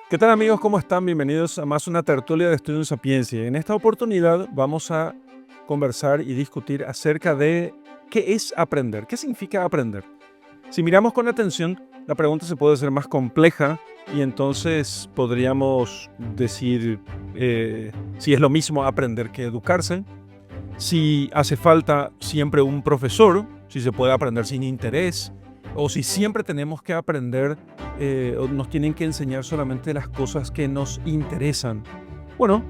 ¿Qué tal amigos? ¿Cómo están? Bienvenidos a más una tertulia de Estudio en Sapiencia. En esta oportunidad vamos a conversar y discutir acerca de qué es aprender, qué significa aprender. Si miramos con atención, la pregunta se puede hacer más compleja y entonces podríamos decir si es lo mismo aprender que educarse, si hace falta siempre un profesor, si se puede aprender sin interés, o si siempre tenemos que aprender o nos tienen que enseñar solamente las cosas que nos interesan. Bueno,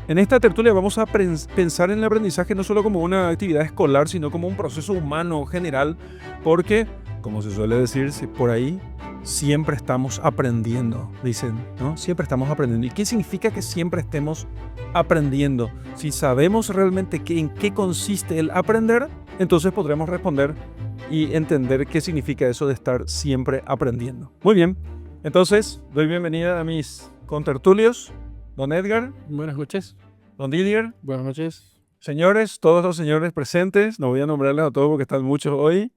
en esta tertulia vamos a pensar en el aprendizaje no solo como una actividad escolar, sino como un proceso humano general, porque, como se suele decir por ahí, siempre estamos aprendiendo, dicen, ¿no? Siempre estamos aprendiendo. ¿Y qué significa que siempre estemos aprendiendo? Si sabemos realmente en qué consiste el aprender, entonces podremos responder y entender qué significa eso de estar siempre aprendiendo. Muy bien, entonces doy bienvenida a mis contertulios, don Edgar, Buenas noches. don Didier, Buenas noches. señores, todos los señores presentes, no voy a nombrarles a todos porque están muchos hoy,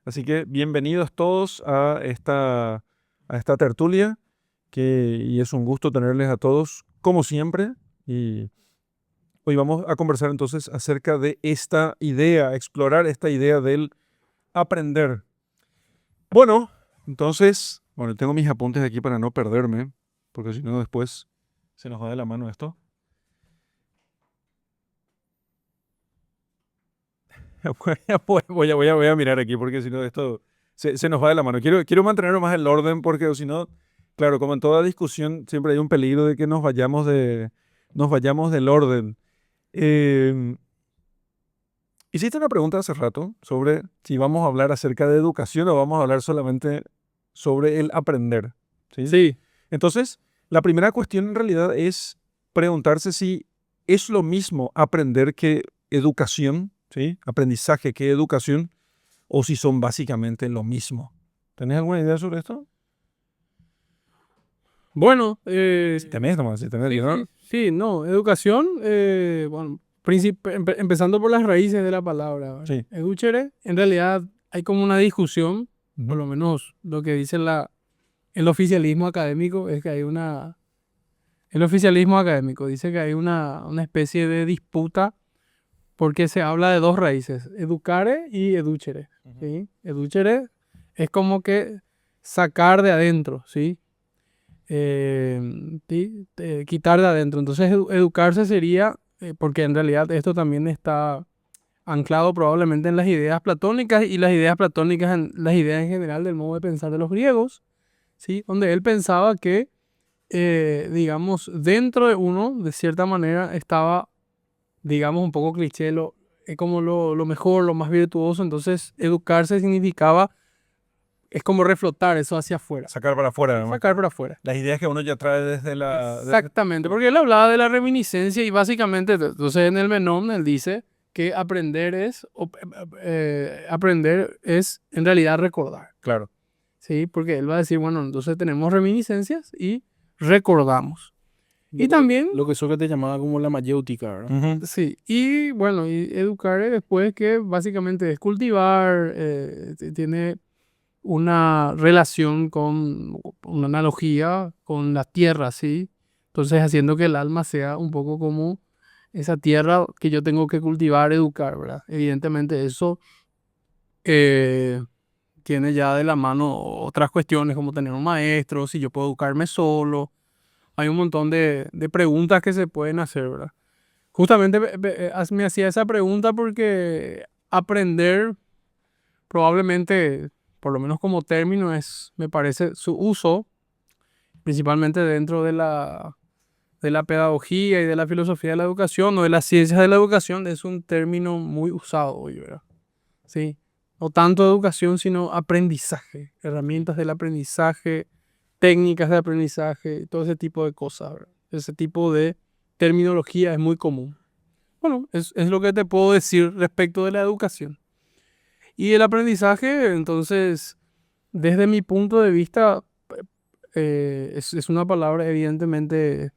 así que bienvenidos todos a esta tertulia, y es un gusto tenerles a todos como siempre, y hoy vamos a conversar entonces acerca de esta idea, explorar esta idea del aprender. Bueno, entonces, tengo mis apuntes aquí para no perderme, porque si no después se nos va de la mano esto. Voy a mirar aquí porque si no esto se nos va de la mano. Quiero mantener más el orden porque si no, claro, como en toda discusión siempre hay un peligro de que nos vayamos del orden. Eh, Hiciste una pregunta hace rato sobre si vamos a hablar acerca de educación o vamos a hablar solamente sobre el aprender, ¿sí? Sí, Entonces, la primera cuestión en realidad es preguntarse si es lo mismo aprender que educación, ¿sí? Aprendizaje que educación, o si son básicamente lo mismo. ¿Tenés alguna idea sobre esto? bueno, Si tenés nomás, si tenés, sí, ¿no? sí, no, educación, bueno, empezando por las raíces de la palabra, ¿verdad? Sí. Educere, en realidad hay como una discusión, por Ujú. lo menos lo que dice el oficialismo académico, es que el oficialismo académico dice que hay una especie de disputa porque se habla de dos raíces, educare y educere, ¿sí? Educere es como que sacar de adentro, ¿sí? Sí, quitar de adentro. Entonces, educarse sería, porque en realidad esto también está anclado probablemente en las ideas platónicas y las ideas platónicas en las ideas en general del modo de pensar de los griegos, ¿sí? Donde él pensaba que, digamos, dentro de uno, de cierta manera, estaba, digamos, un poco cliché, como lo mejor, lo más virtuoso. Entonces, educarse significaba, es como reflotar eso hacia afuera, Sacar para afuera, ¿no? sacar para afuera. Las ideas que uno ya trae desde Exactamente, porque él hablaba de la reminiscencia y básicamente, entonces en el Menón él dice que aprender es en realidad recordar, Claro. ¿sí? Porque él va a decir, bueno, entonces tenemos reminiscencias y recordamos. Y también, Lo que Sócrates llamaba como la mayéutica, ¿verdad? Ujú. sí, y bueno, y educar después que básicamente es cultivar, tiene una relación con una analogía con la tierra, ¿sí? Entonces haciendo que el alma sea un poco como esa tierra que yo tengo que cultivar, educar, ¿verdad? Evidentemente eso eh, tiene ya de la mano otras cuestiones como tener un maestro, si yo puedo educarme solo. Hay un montón de preguntas que se pueden hacer, ¿verdad? Justamente me hacía esa pregunta porque aprender probablemente, por lo menos como término, me parece, su uso, principalmente dentro de la pedagogía y de la filosofía de la educación o de las ciencias de la educación, es un término muy usado hoy, ¿verdad? Sí. No tanto educación, sino aprendizaje, herramientas del aprendizaje, técnicas de aprendizaje, todo ese tipo de cosas, ¿verdad? Ese tipo de terminología es muy común. Bueno, es lo que te puedo decir respecto de la educación. Y el aprendizaje, entonces, desde mi punto de vista, es una palabra evidentemente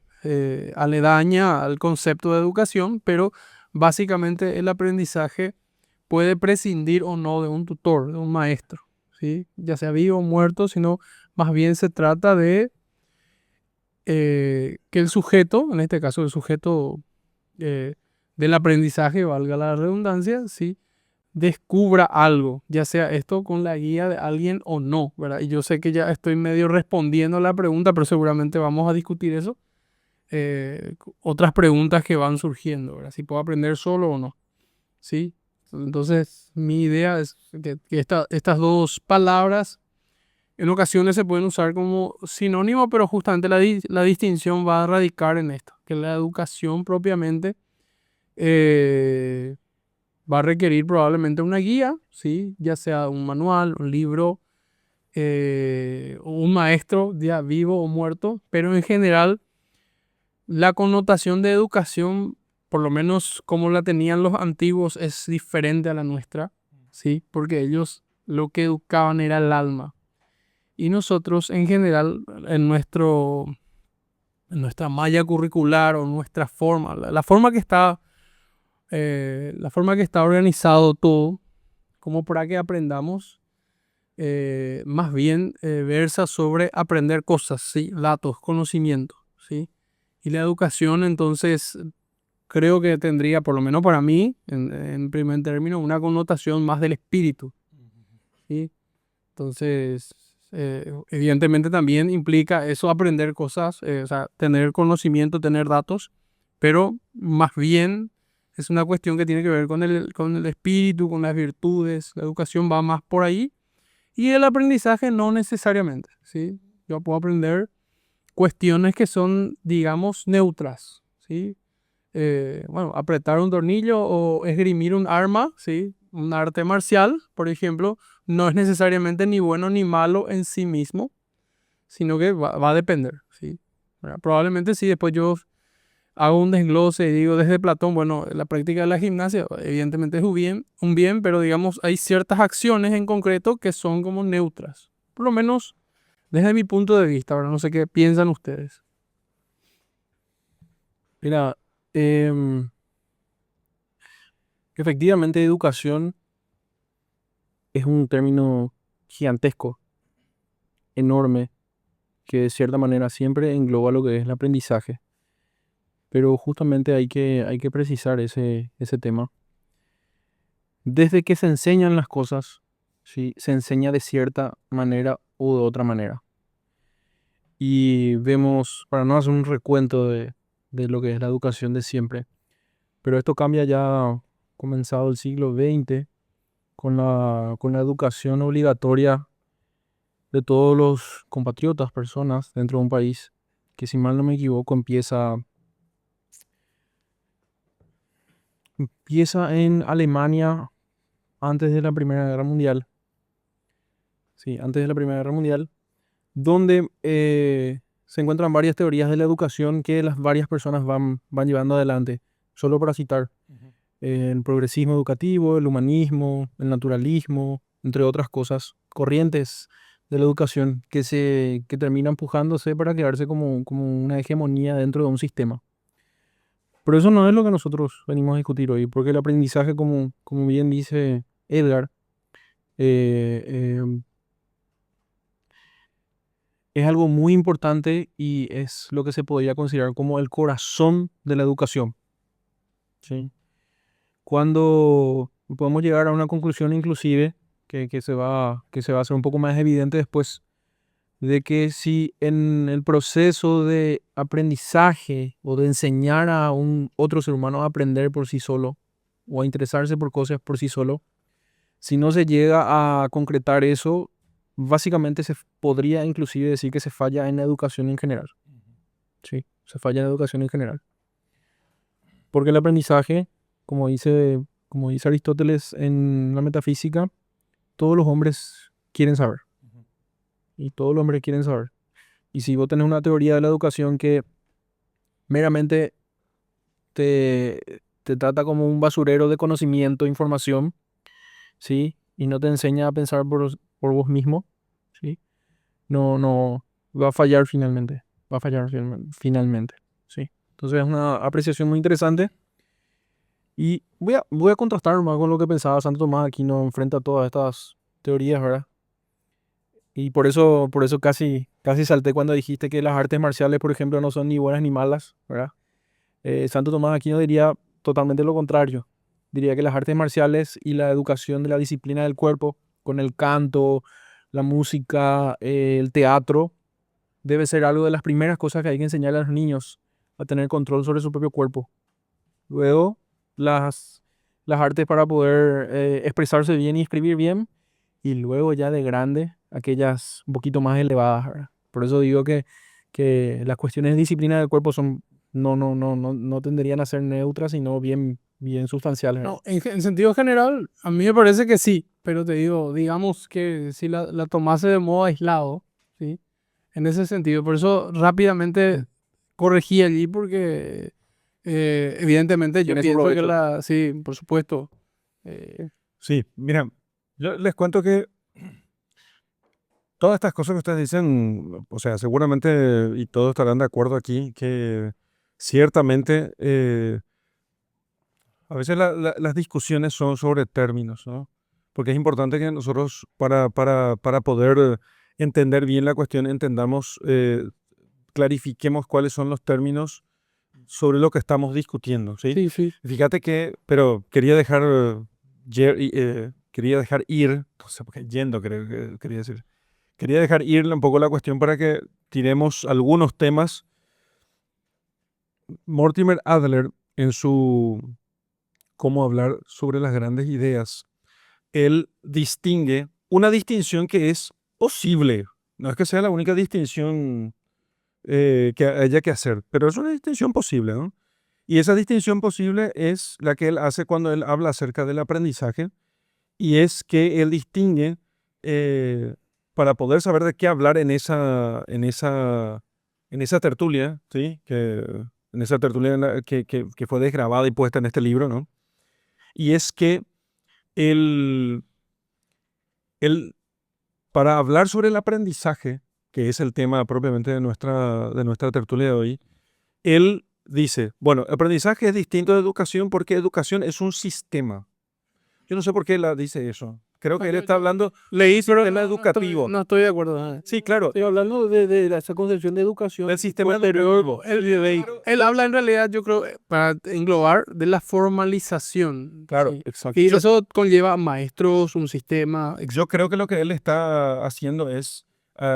aledaña al concepto de educación, pero básicamente el aprendizaje puede prescindir o no de un tutor, de un maestro, ¿sí? Ya sea vivo o muerto, sino más bien se trata de que el sujeto, en este caso el sujeto del aprendizaje, valga la redundancia, ¿sí? Descubra algo, ya sea esto con la guía de alguien o no, ¿verdad? Y yo sé que ya estoy medio respondiendo a la pregunta, pero seguramente vamos a discutir eso. Otras preguntas que van surgiendo, ¿verdad? Si puedo aprender solo o no, ¿sí? Entonces, mi idea es que estas dos palabras en ocasiones se pueden usar como sinónimo, pero justamente la distinción va a radicar en esto, que la educación propiamente va a requerir probablemente una guía, ¿sí? Ya sea un manual, un libro, o un maestro ya vivo o muerto, pero en general la connotación de educación, por lo menos como la tenían los antiguos, es diferente a la nuestra, ¿sí? Porque ellos lo que educaban era el alma. Y nosotros en general, en nuestra malla curricular o nuestra forma, la forma que está organizado todo, como para que aprendamos, más bien versa sobre aprender cosas, ¿sí? Datos, conocimiento, ¿sí? Y la educación entonces creo que tendría, por lo menos para mí, en primer término, una connotación más del espíritu, ¿sí? Entonces, evidentemente también implica eso aprender cosas, o sea, tener conocimiento, tener datos, pero más bien es una cuestión que tiene que ver con el espíritu, con las virtudes. La educación va más por ahí y el aprendizaje no necesariamente, ¿sí? Yo puedo aprender cuestiones que son, digamos, neutras, ¿sí? Bueno, apretar un tornillo o esgrimir un arma, ¿sí? Un arte marcial, por ejemplo, no es necesariamente ni bueno ni malo en sí mismo, sino que va a depender, ¿sí? ¿Verdad? Probablemente si después yo hago un desglose y digo desde Platón, bueno, la práctica de la gimnasia evidentemente es un bien, pero digamos hay ciertas acciones en concreto que son como neutras, por lo menos desde mi punto de vista, ¿verdad? No sé qué piensan ustedes. Mira, em, efectivamente educación es un término gigantesco, enorme, que de cierta manera siempre engloba lo que es el aprendizaje. Pero justamente hay que precisar ese tema. Desde que se enseñan las cosas, ¿sí? Se enseña de cierta manera u de otra manera. Y vemos, para no hacer un recuento de lo que es la educación de siempre, pero esto cambia ya comenzado el siglo XX con la educación obligatoria de todos los compatriotas, personas dentro de un país, que si mal no me equivoco empieza en Alemania antes de la Primera Guerra Mundial. Sí, antes de la Primera Guerra Mundial, donde se encuentran varias teorías de la educación que las varias personas van llevando adelante. Solo para citar, el progresismo educativo, el humanismo, el naturalismo, entre otras cosas, corrientes de la educación que termina empujándose para quedarse como una hegemonía dentro de un sistema. Pero eso no es lo que nosotros venimos a discutir hoy, porque el aprendizaje, como bien dice Edgar, eh, eh, es algo muy importante y es lo que se podría considerar como el corazón de la educación. ¿Sí? Cuando podemos llegar a una conclusión inclusive que se va a hacer un poco más evidente después, de que si en el proceso de aprendizaje o de enseñar a un otro ser humano a aprender por sí solo o a interesarse por cosas por sí solo, si no se llega a concretar eso, básicamente se podría inclusive decir que se falla en la educación en general. Sí, se falla en la educación en general. Porque el aprendizaje, como dice Aristóteles en la metafísica, todos los hombres quieren saber. Y todos los hombres quieren saber. Y si vos tenés una teoría de la educación que meramente te, te trata como un basurero de conocimiento, información, ¿sí? Y no te enseña a pensar por vos mismo, ¿sí? No, va a fallar finalmente. Va a fallar finalmente, ¿sí? Entonces es una apreciación muy interesante. Y voy a contrastar más con lo que pensaba Santo Tomás Aquino frente a todas estas teorías, ¿verdad? Y por eso Casi salté cuando dijiste que las artes marciales, por ejemplo, no son ni buenas ni malas, ¿verdad? Santo Tomás de Aquino diría totalmente lo contrario. Diría que las artes marciales y la educación de la disciplina del cuerpo, con el canto, la música, el teatro, debe ser algo de las primeras cosas que hay que enseñar a los niños a tener control sobre su propio cuerpo. Luego, las artes para poder expresarse bien y escribir bien. Y luego ya de grande, aquellas un poquito más elevadas, ¿verdad? Por eso digo que las cuestiones de disciplina del cuerpo son, no tenderían a ser neutras, sino bien sustanciales, ¿verdad? No, en sentido general, a mí me parece que sí, pero te digo, digamos que si la tomase de modo aislado, ¿sí? En ese sentido, por eso rápidamente corregí allí porque evidentemente yo Tiene su pienso que provecho. sí, por supuesto. eh, Sí, mira, yo les cuento que todas estas cosas que ustedes dicen, o sea, seguramente, y todos estarán de acuerdo aquí, que ciertamente a veces las discusiones son sobre términos, ¿no? Porque es importante que nosotros, para poder entender bien la cuestión, entendamos, clarifiquemos cuáles son los términos sobre lo que estamos discutiendo, ¿sí? sí, sí. Fíjate que, pero quería dejar, quería dejar ir, no sé por qué, yendo, quería decir. Quería dejar ir un poco la cuestión para que tiremos algunos temas. Mortimer Adler, en su Cómo hablar sobre las grandes ideas, él distingue una distinción que es posible. No es que sea la única distinción que haya que hacer, pero es una distinción posible, ¿no? Y esa distinción posible es la que él hace cuando él habla acerca del aprendizaje, y es que él distingue, eh, para poder saber de qué hablar en esa tertulia, ¿sí? En esa tertulia que fue desgrabada y puesta en este libro, ¿no? Y es que él, él, para hablar sobre el aprendizaje, que es el tema propiamente de nuestra tertulia de hoy, él dice, bueno, aprendizaje es distinto de educación porque educación es un sistema. Yo no sé por qué él dice eso. Creo que él está hablando Leí, pero sistema no, educativo. no estoy de acuerdo. Sí, claro, Estoy hablando de esa concepción de educación del sistema posterior. educativo. Él habla en realidad, yo creo, para englobar, de la formalización. Claro, Sí. Exacto. Y eso conlleva a maestros, un sistema. Yo creo que lo que él está haciendo es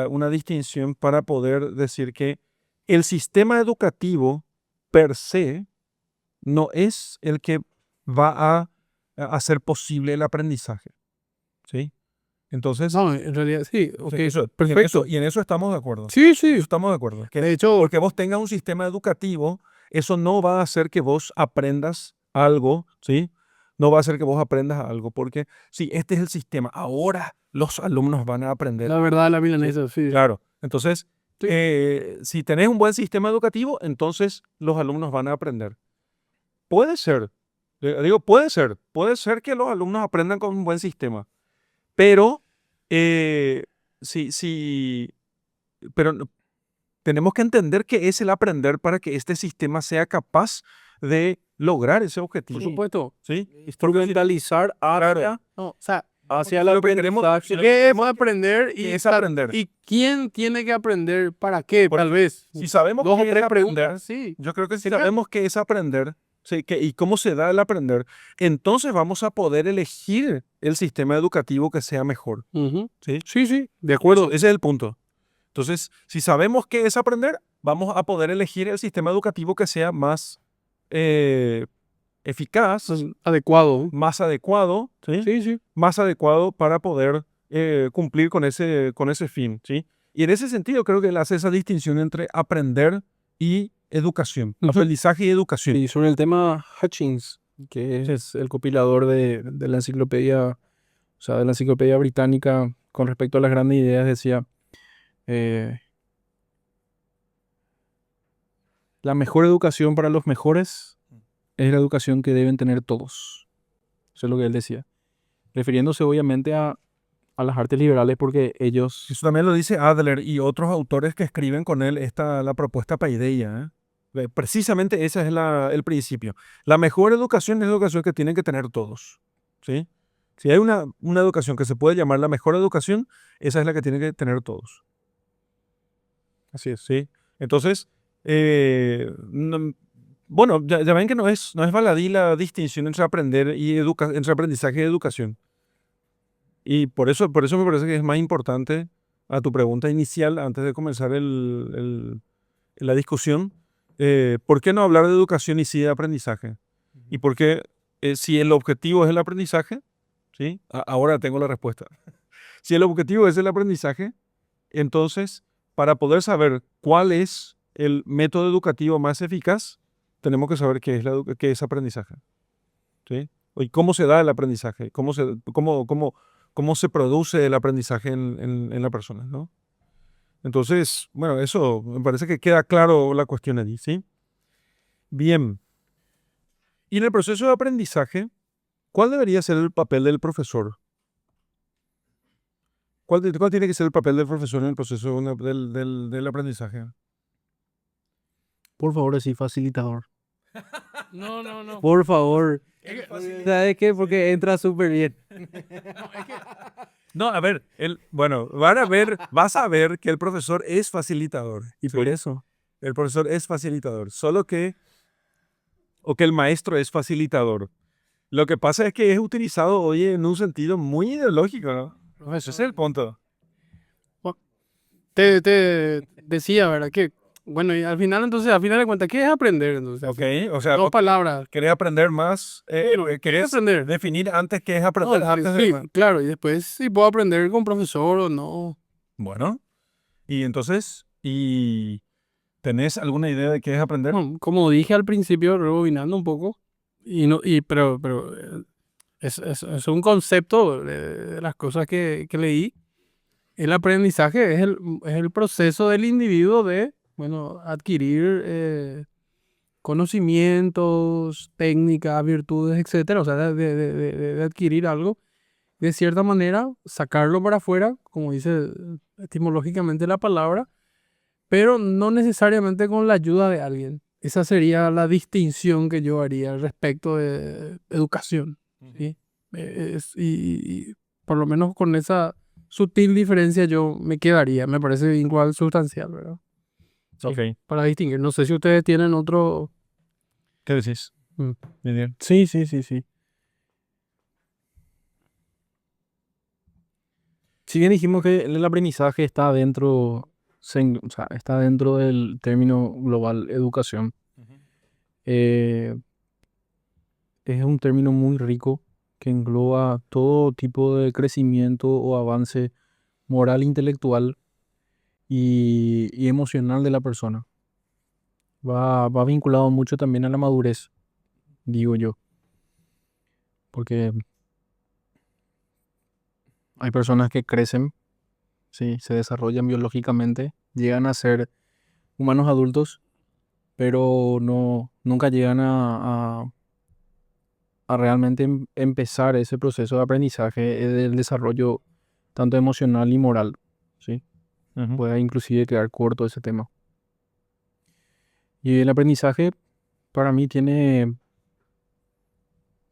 una distinción para poder decir que el sistema educativo per se no es el que va a hacer posible el aprendizaje, ¿sí? Entonces, No, en realidad sí, ok, perfecto. perfecto. Y en eso estamos de acuerdo. Sí, Eso sí. estamos de acuerdo. De hecho, Porque vos tengas un sistema educativo, eso no va a hacer que vos aprendas algo, ¿sí? No va a hacer que vos aprendas algo, porque sí, este es el sistema. Ahora los alumnos van a aprender. la verdad, la ¿Sí? milanesa, sí. Claro. Entonces, Sí. si tenés un buen sistema educativo, entonces los alumnos van a aprender. Puede ser, digo, puede ser que los alumnos aprendan con un buen sistema, pero eh, sí, sí, pero tenemos que entender qué es el aprender para que este sistema sea capaz de lograr ese objetivo. Por supuesto. ¿Sí? Instrumentalizar hacia, No, o sea, hacia el lo que queremos- aprendizaje. ¿qué es aprender ¿Qué es aprender? y quién tiene que aprender para qué? Por- Tal vez. Si sabemos Dos o qué es tres aprender, preguntas, sí. yo creo que si Sería- sabemos qué es aprender, sí, y cómo se da el aprender, entonces vamos a poder elegir el sistema educativo que sea mejor. Ujú. ¿Sí? Sí, sí, de acuerdo. Ese es el punto. Entonces, si sabemos qué es aprender, vamos a poder elegir el sistema educativo que sea más eficaz, Adecuado. más adecuado, ¿sí? Sí, sí. Más adecuado para poder cumplir con ese fin, ¿sí? Y en ese sentido creo que él hace esa distinción entre aprender y educación, Ujú. aprendizaje y educación. Y sobre el tema Hutchins, que es el compilador de la enciclopedia, o sea, de la enciclopedia británica con respecto a las grandes ideas, decía, eh, la mejor educación para los mejores es la educación que deben tener todos. Eso es lo que él decía. Refiriéndose obviamente a las artes liberales porque ellos... Eso también lo dice Adler y otros autores que escriben con él la propuesta paideia, ¿eh? Precisamente ese es el principio. La mejor educación es la educación que tienen que tener todos, ¿sí? Si hay una educación que se puede llamar la mejor educación, esa es la que tienen que tener todos. Así es, sí. Entonces, bueno, ya ven que no es baladí la distinción entre aprender y entre aprendizaje y educación. Y por eso me parece que es más importante a tu pregunta inicial, antes de comenzar la discusión, ¿por qué no hablar de educación y sí de aprendizaje? Y por qué, si el objetivo es el aprendizaje, ¿sí? Ahora tengo la respuesta. Si el objetivo es el aprendizaje, entonces, para poder saber cuál es el método educativo más eficaz, tenemos que saber qué es aprendizaje, ¿sí? Y cómo se da el aprendizaje, cómo se produce el aprendizaje en la persona, ¿no? Entonces, bueno, eso me parece que queda claro la cuestión allí, ¿sí? Bien. Y en el proceso de aprendizaje, ¿cuál debería ser el papel del profesor? ¿Cuál tiene que ser el papel del profesor en el proceso del aprendizaje? Por favor, así facilitador. No. Por favor. Es que- ¿Sabes qué? Porque entra súper bien. No, a ver, bueno, vas a ver que el profesor es facilitador. Y ¿sí? por eso. El profesor es facilitador, o que el maestro es facilitador. Lo que pasa es que es utilizado hoy en un sentido muy ideológico, ¿no? Ese es el punto. Te decía, ¿verdad? Que, bueno, y al final de cuentas, ¿qué es aprender? Entonces, Ok, o sea, dos palabras. ¿querés aprender más? ¿Qué ¿Querés es aprender? definir antes qué es No, aprender? sí, claro, y después si puedo aprender con profesor o no. Bueno, y entonces, ¿tenés alguna idea de qué es aprender? Bueno, como dije al principio, rebobinando un poco, pero es un concepto de las cosas que leí. El aprendizaje es el proceso del individuo de, bueno, adquirir conocimientos, técnicas, virtudes, etcétera. O sea, de adquirir algo, de cierta manera, sacarlo para afuera, como dice etimológicamente la palabra, pero no necesariamente con la ayuda de alguien. Esa sería la distinción que yo haría respecto de educación, ¿sí? Y por lo menos con esa sutil diferencia yo me quedaría. Me parece igual sustancial, ¿verdad? Sí, Ok, para distinguir. No sé si ustedes tienen otro... ¿qué decís? Mm. Bien. Sí. Si bien dijimos que el aprendizaje está dentro, o sea, está dentro del término global educación, eh, es un término muy rico que engloba todo tipo de crecimiento o avance moral, intelectual y emocional de la persona. Va vinculado mucho también a la madurez, digo yo, porque hay personas que crecen, sí, se desarrollan biológicamente, llegan a ser humanos adultos, pero nunca llegan a realmente empezar ese proceso de aprendizaje del desarrollo tanto emocional y moral, ¿sí? Ujú. Puede inclusive quedar corto ese tema. Y el aprendizaje para mí tiene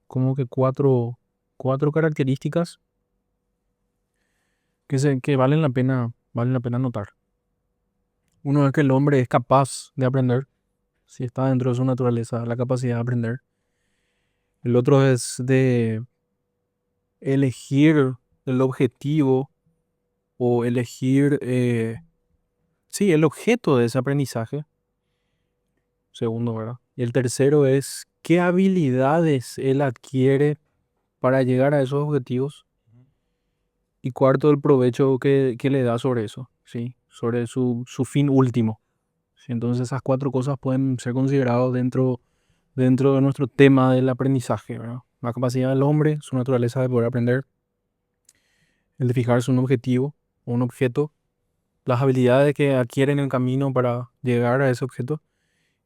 como que cuatro características que valen la pena notar. Uno es que el hombre es capaz de aprender, si está dentro de su naturaleza, la capacidad de aprender. El otro es de elegir el objetivo o elegir, sí, el objeto de ese aprendizaje. Segundo, ¿verdad? Y el tercero es qué habilidades él adquiere para llegar a esos objetivos. Y cuarto, el provecho que le da sobre eso, ¿sí? Sobre su fin último. ¿Sí? Entonces esas cuatro cosas pueden ser consideradas dentro de nuestro tema del aprendizaje, ¿verdad? La capacidad del hombre, su naturaleza de poder aprender, el de fijarse un objetivo o un objeto, las habilidades que adquiere en el camino para llegar a ese objeto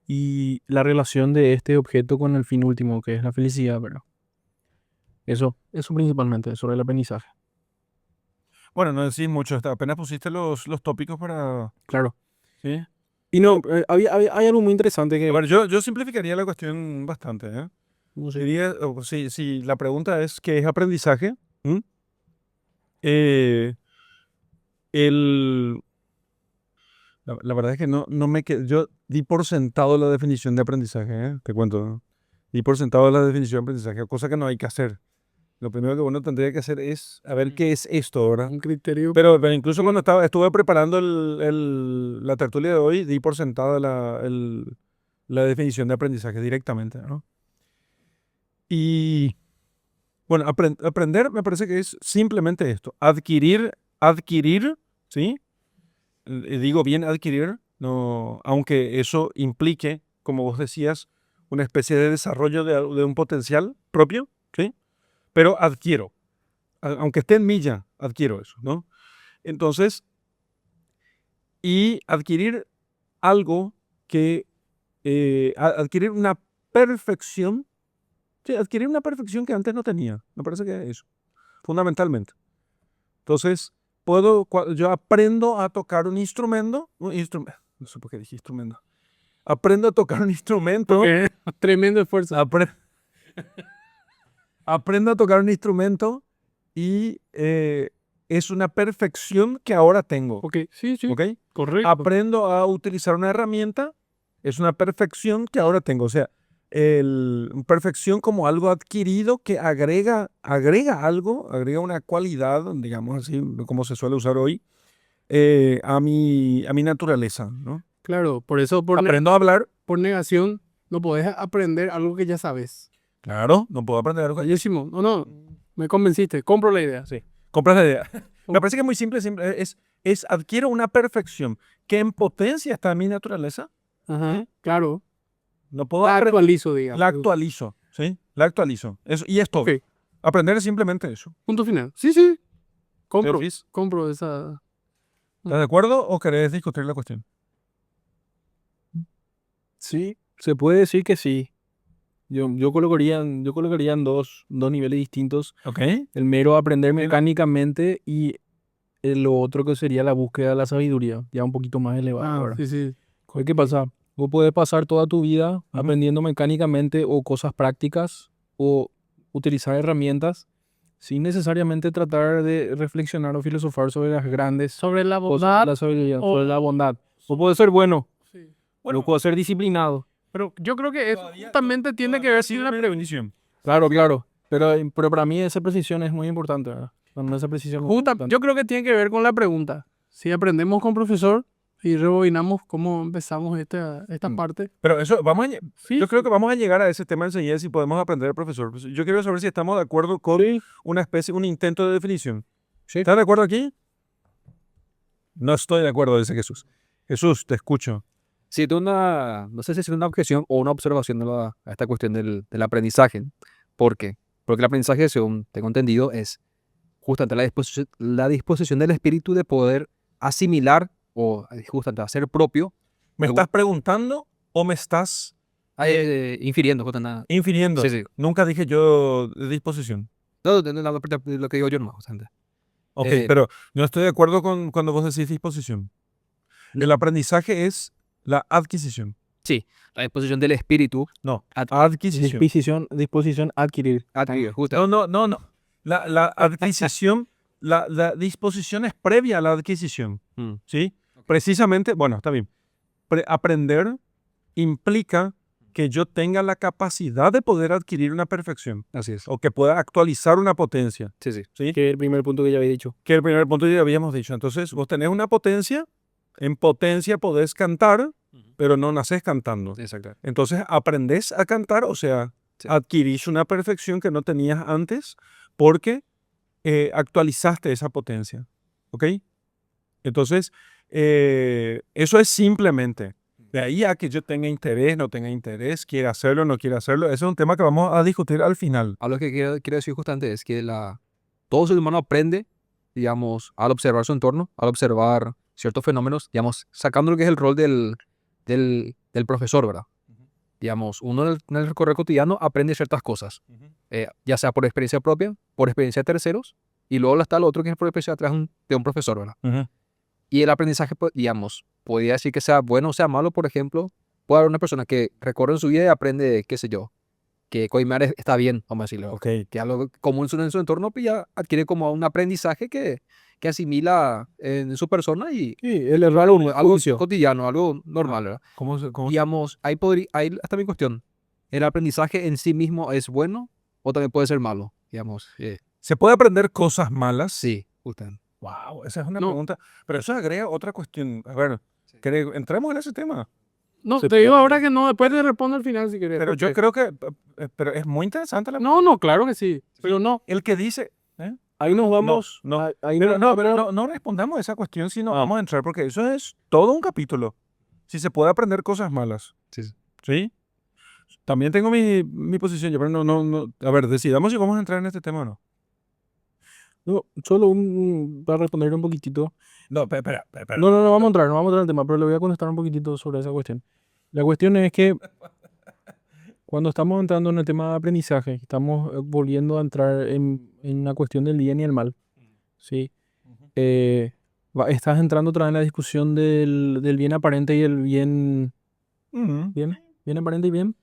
y la relación de este objeto con el fin último, que es la felicidad, ¿verdad? Eso principalmente, sobre el aprendizaje. Bueno, no decís mucho, apenas pusiste los tópicos para... Claro. ¿Sí? Y no, hay algo muy interesante A que... ver, yo simplificaría la cuestión bastante, ¿eh? No sé. Diría, si la pregunta es ¿qué es aprendizaje? ¿Mm? Eh, el, La verdad es que no me quedé. Yo di por sentado la definición de aprendizaje, ¿eh? Te cuento, ¿no? Di por sentado la definición de aprendizaje, cosa que no hay que hacer. Lo primero que uno tendría que hacer es a ver qué es esto, ¿verdad? Un criterio. Pero incluso cuando estuve preparando la tertulia de hoy, di por sentada la definición de aprendizaje directamente, ¿no? Y bueno, aprender me parece que es simplemente esto, adquirir, ¿sí? Digo bien adquirir, no, aunque eso implique, como vos decías, una especie de desarrollo de un potencial propio, ¿sí? Pero adquiero, aunque esté en mí ya, adquiero eso, ¿no? Entonces, y adquirir algo que, adquirir una perfección, sí, adquirir una perfección que antes no tenía, me parece que es eso, fundamentalmente. Entonces, yo aprendo a tocar un instrumento, no sé por qué dije instrumento, aprendo a tocar un instrumento, Tremendo esfuerzo. aprendo a tocar un instrumento y es una perfección que ahora tengo. Ok, sí, ¿Ok? correcto. Aprendo a utilizar una herramienta, es una perfección que ahora tengo. O sea, perfección como algo adquirido que agrega algo, agrega una cualidad, digamos así, como se suele usar hoy, a mi naturaleza, ¿no? Claro, por eso Aprendo a hablar. por negación no podés aprender algo que ya sabes. Claro, no puedo aprender algo. Bellísimo. No, me convenciste. Compro la idea. Sí, compras la idea. Me parece que es muy simple, es adquiero una perfección que en potencia está en mi naturaleza. Ajá, claro. No puedo La actualizo, digamos. La actualizo, ¿sí? La actualizo. Eso, y es todo. Ok, Aprender es simplemente eso. punto final. Sí. Compro, Teofis, compro esa. ¿estás de acuerdo o querés discutir la cuestión? Sí, se puede decir que sí. Yo colocaría en dos niveles distintos. Ok. El mero aprender mecánicamente y lo otro que sería la búsqueda de la sabiduría, ya un poquito más elevado. ¿Verdad? Sí. ¿Qué pasa? Vos podés pasar toda tu vida aprendiendo mecánicamente o cosas prácticas o utilizar herramientas sin necesariamente tratar de reflexionar o filosofar sobre las grandes Sobre la cosas bondad. de la sabiduría, o- sobre la bondad. Vos podés ser bueno, Sí. pero puedes ser disciplinado. Pero yo creo que eso justamente tiene que ver con una bendición. Claro. Pero para mí esa precisión es muy importante, ¿verdad? Para mí esa precisión es muy importante. Yo creo que tiene que ver con la pregunta. Si aprendemos con profesor y rebobinamos cómo empezamos esta parte. Pero eso, Sí, yo creo que vamos a llegar a ese tema enseguida si podemos aprender, profesor. Pues, yo quiero saber si estamos de acuerdo con un intento de definición. Sí. ¿Estás de acuerdo aquí? No estoy de acuerdo, dice Jesús. Jesús, te escucho. Sí, no sé si es una objeción o una observación a esta cuestión del aprendizaje. ¿Por qué? Porque el aprendizaje, según tengo entendido, es justamente la disposición del espíritu de poder asimilar o justamente hacer propio, ¿Me algo- estás preguntando o me estás infiriendo, justamente. infiriendo? Sí. Nunca dije yo de disposición. No, lo que digo yo no, justamente. Ok, Eh, pero no estoy de acuerdo con cuando vos decís disposición. El aprendizaje es la adquisición. Sí, la disposición del espíritu. No, Ad- adquisición. Disposición a adquirir. Justo. No. La adquisición, la disposición es previa a la adquisición. Mm. ¿Sí? Precisamente, bueno, está bien. Aprender implica que yo tenga la capacidad de poder adquirir una perfección Así es. o que pueda actualizar una potencia. Sí. ¿Sí? Que es el primer punto que ya había dicho. Que el primer punto ya habíamos dicho. Entonces, vos tenés una potencia, en potencia podés cantar, pero no nacés cantando. Exacto. Entonces, aprendés a cantar, o sea, Sí. adquirís una perfección que no tenías antes porque actualizaste esa potencia. ¿Ok? Entonces, eso es simplemente. De ahí a que yo tenga interés, no tenga interés, quiera hacerlo, no quiera hacerlo, ese es un tema que vamos a discutir al final. A lo que quiero decir justamente es que todo ser humano aprende, digamos, al observar su entorno, al observar ciertos fenómenos, digamos, sacando lo que es el rol del profesor, ¿verdad? Digamos, uno en el recorrido cotidiano aprende ciertas cosas, ya sea por experiencia propia, por experiencia de terceros, y luego está lo otro que es por experiencia de un profesor, ¿verdad? Y el aprendizaje, pues, digamos, podría decir que sea bueno o sea malo, por ejemplo, puede haber una persona que recorre en su vida y aprende, qué sé yo, que coimear está bien, vamos a decirlo. Ok. Que algo común en su entorno, pues ya adquiere como un aprendizaje que asimila en su persona y Sí, el error algo juicio. cotidiano, algo normal, ¿verdad? ¿Cómo Digamos, ahí está mi cuestión. ¿El aprendizaje en sí mismo es bueno o también puede ser malo? Digamos, se puede aprender cosas malas? sí, justamente. Wow, esa es una No. pregunta. Pero eso agrega otra cuestión. A ver, entremos en ese tema. No, Se te digo puede. ahora que no, después te respondo al final si querés. Pero yo porque- creo que pero es muy interesante la No, no, claro que sí. Pero no. el que dice. Ahí nos vamos. no. Ahí Pero no, no respondamos a esa cuestión, sino Ah. vamos a entrar, porque eso es todo un capítulo. Si se puede aprender cosas malas. Sí, sí. ¿Sí? También tengo mi posición, pero no. A ver, decidamos si vamos a entrar en este tema o no. no, solo para responder un poquitito. No, espera. No, vamos a entrar, no vamos a entrar en el tema, pero le voy a contestar un poquitito sobre esa cuestión. La cuestión es que cuando estamos entrando en el tema de aprendizaje, estamos volviendo a entrar en la cuestión del bien y el mal. ¿Sí? Estás entrando otra vez en la discusión del bien aparente y el bien... Ujú. ¿Bien aparente y bien?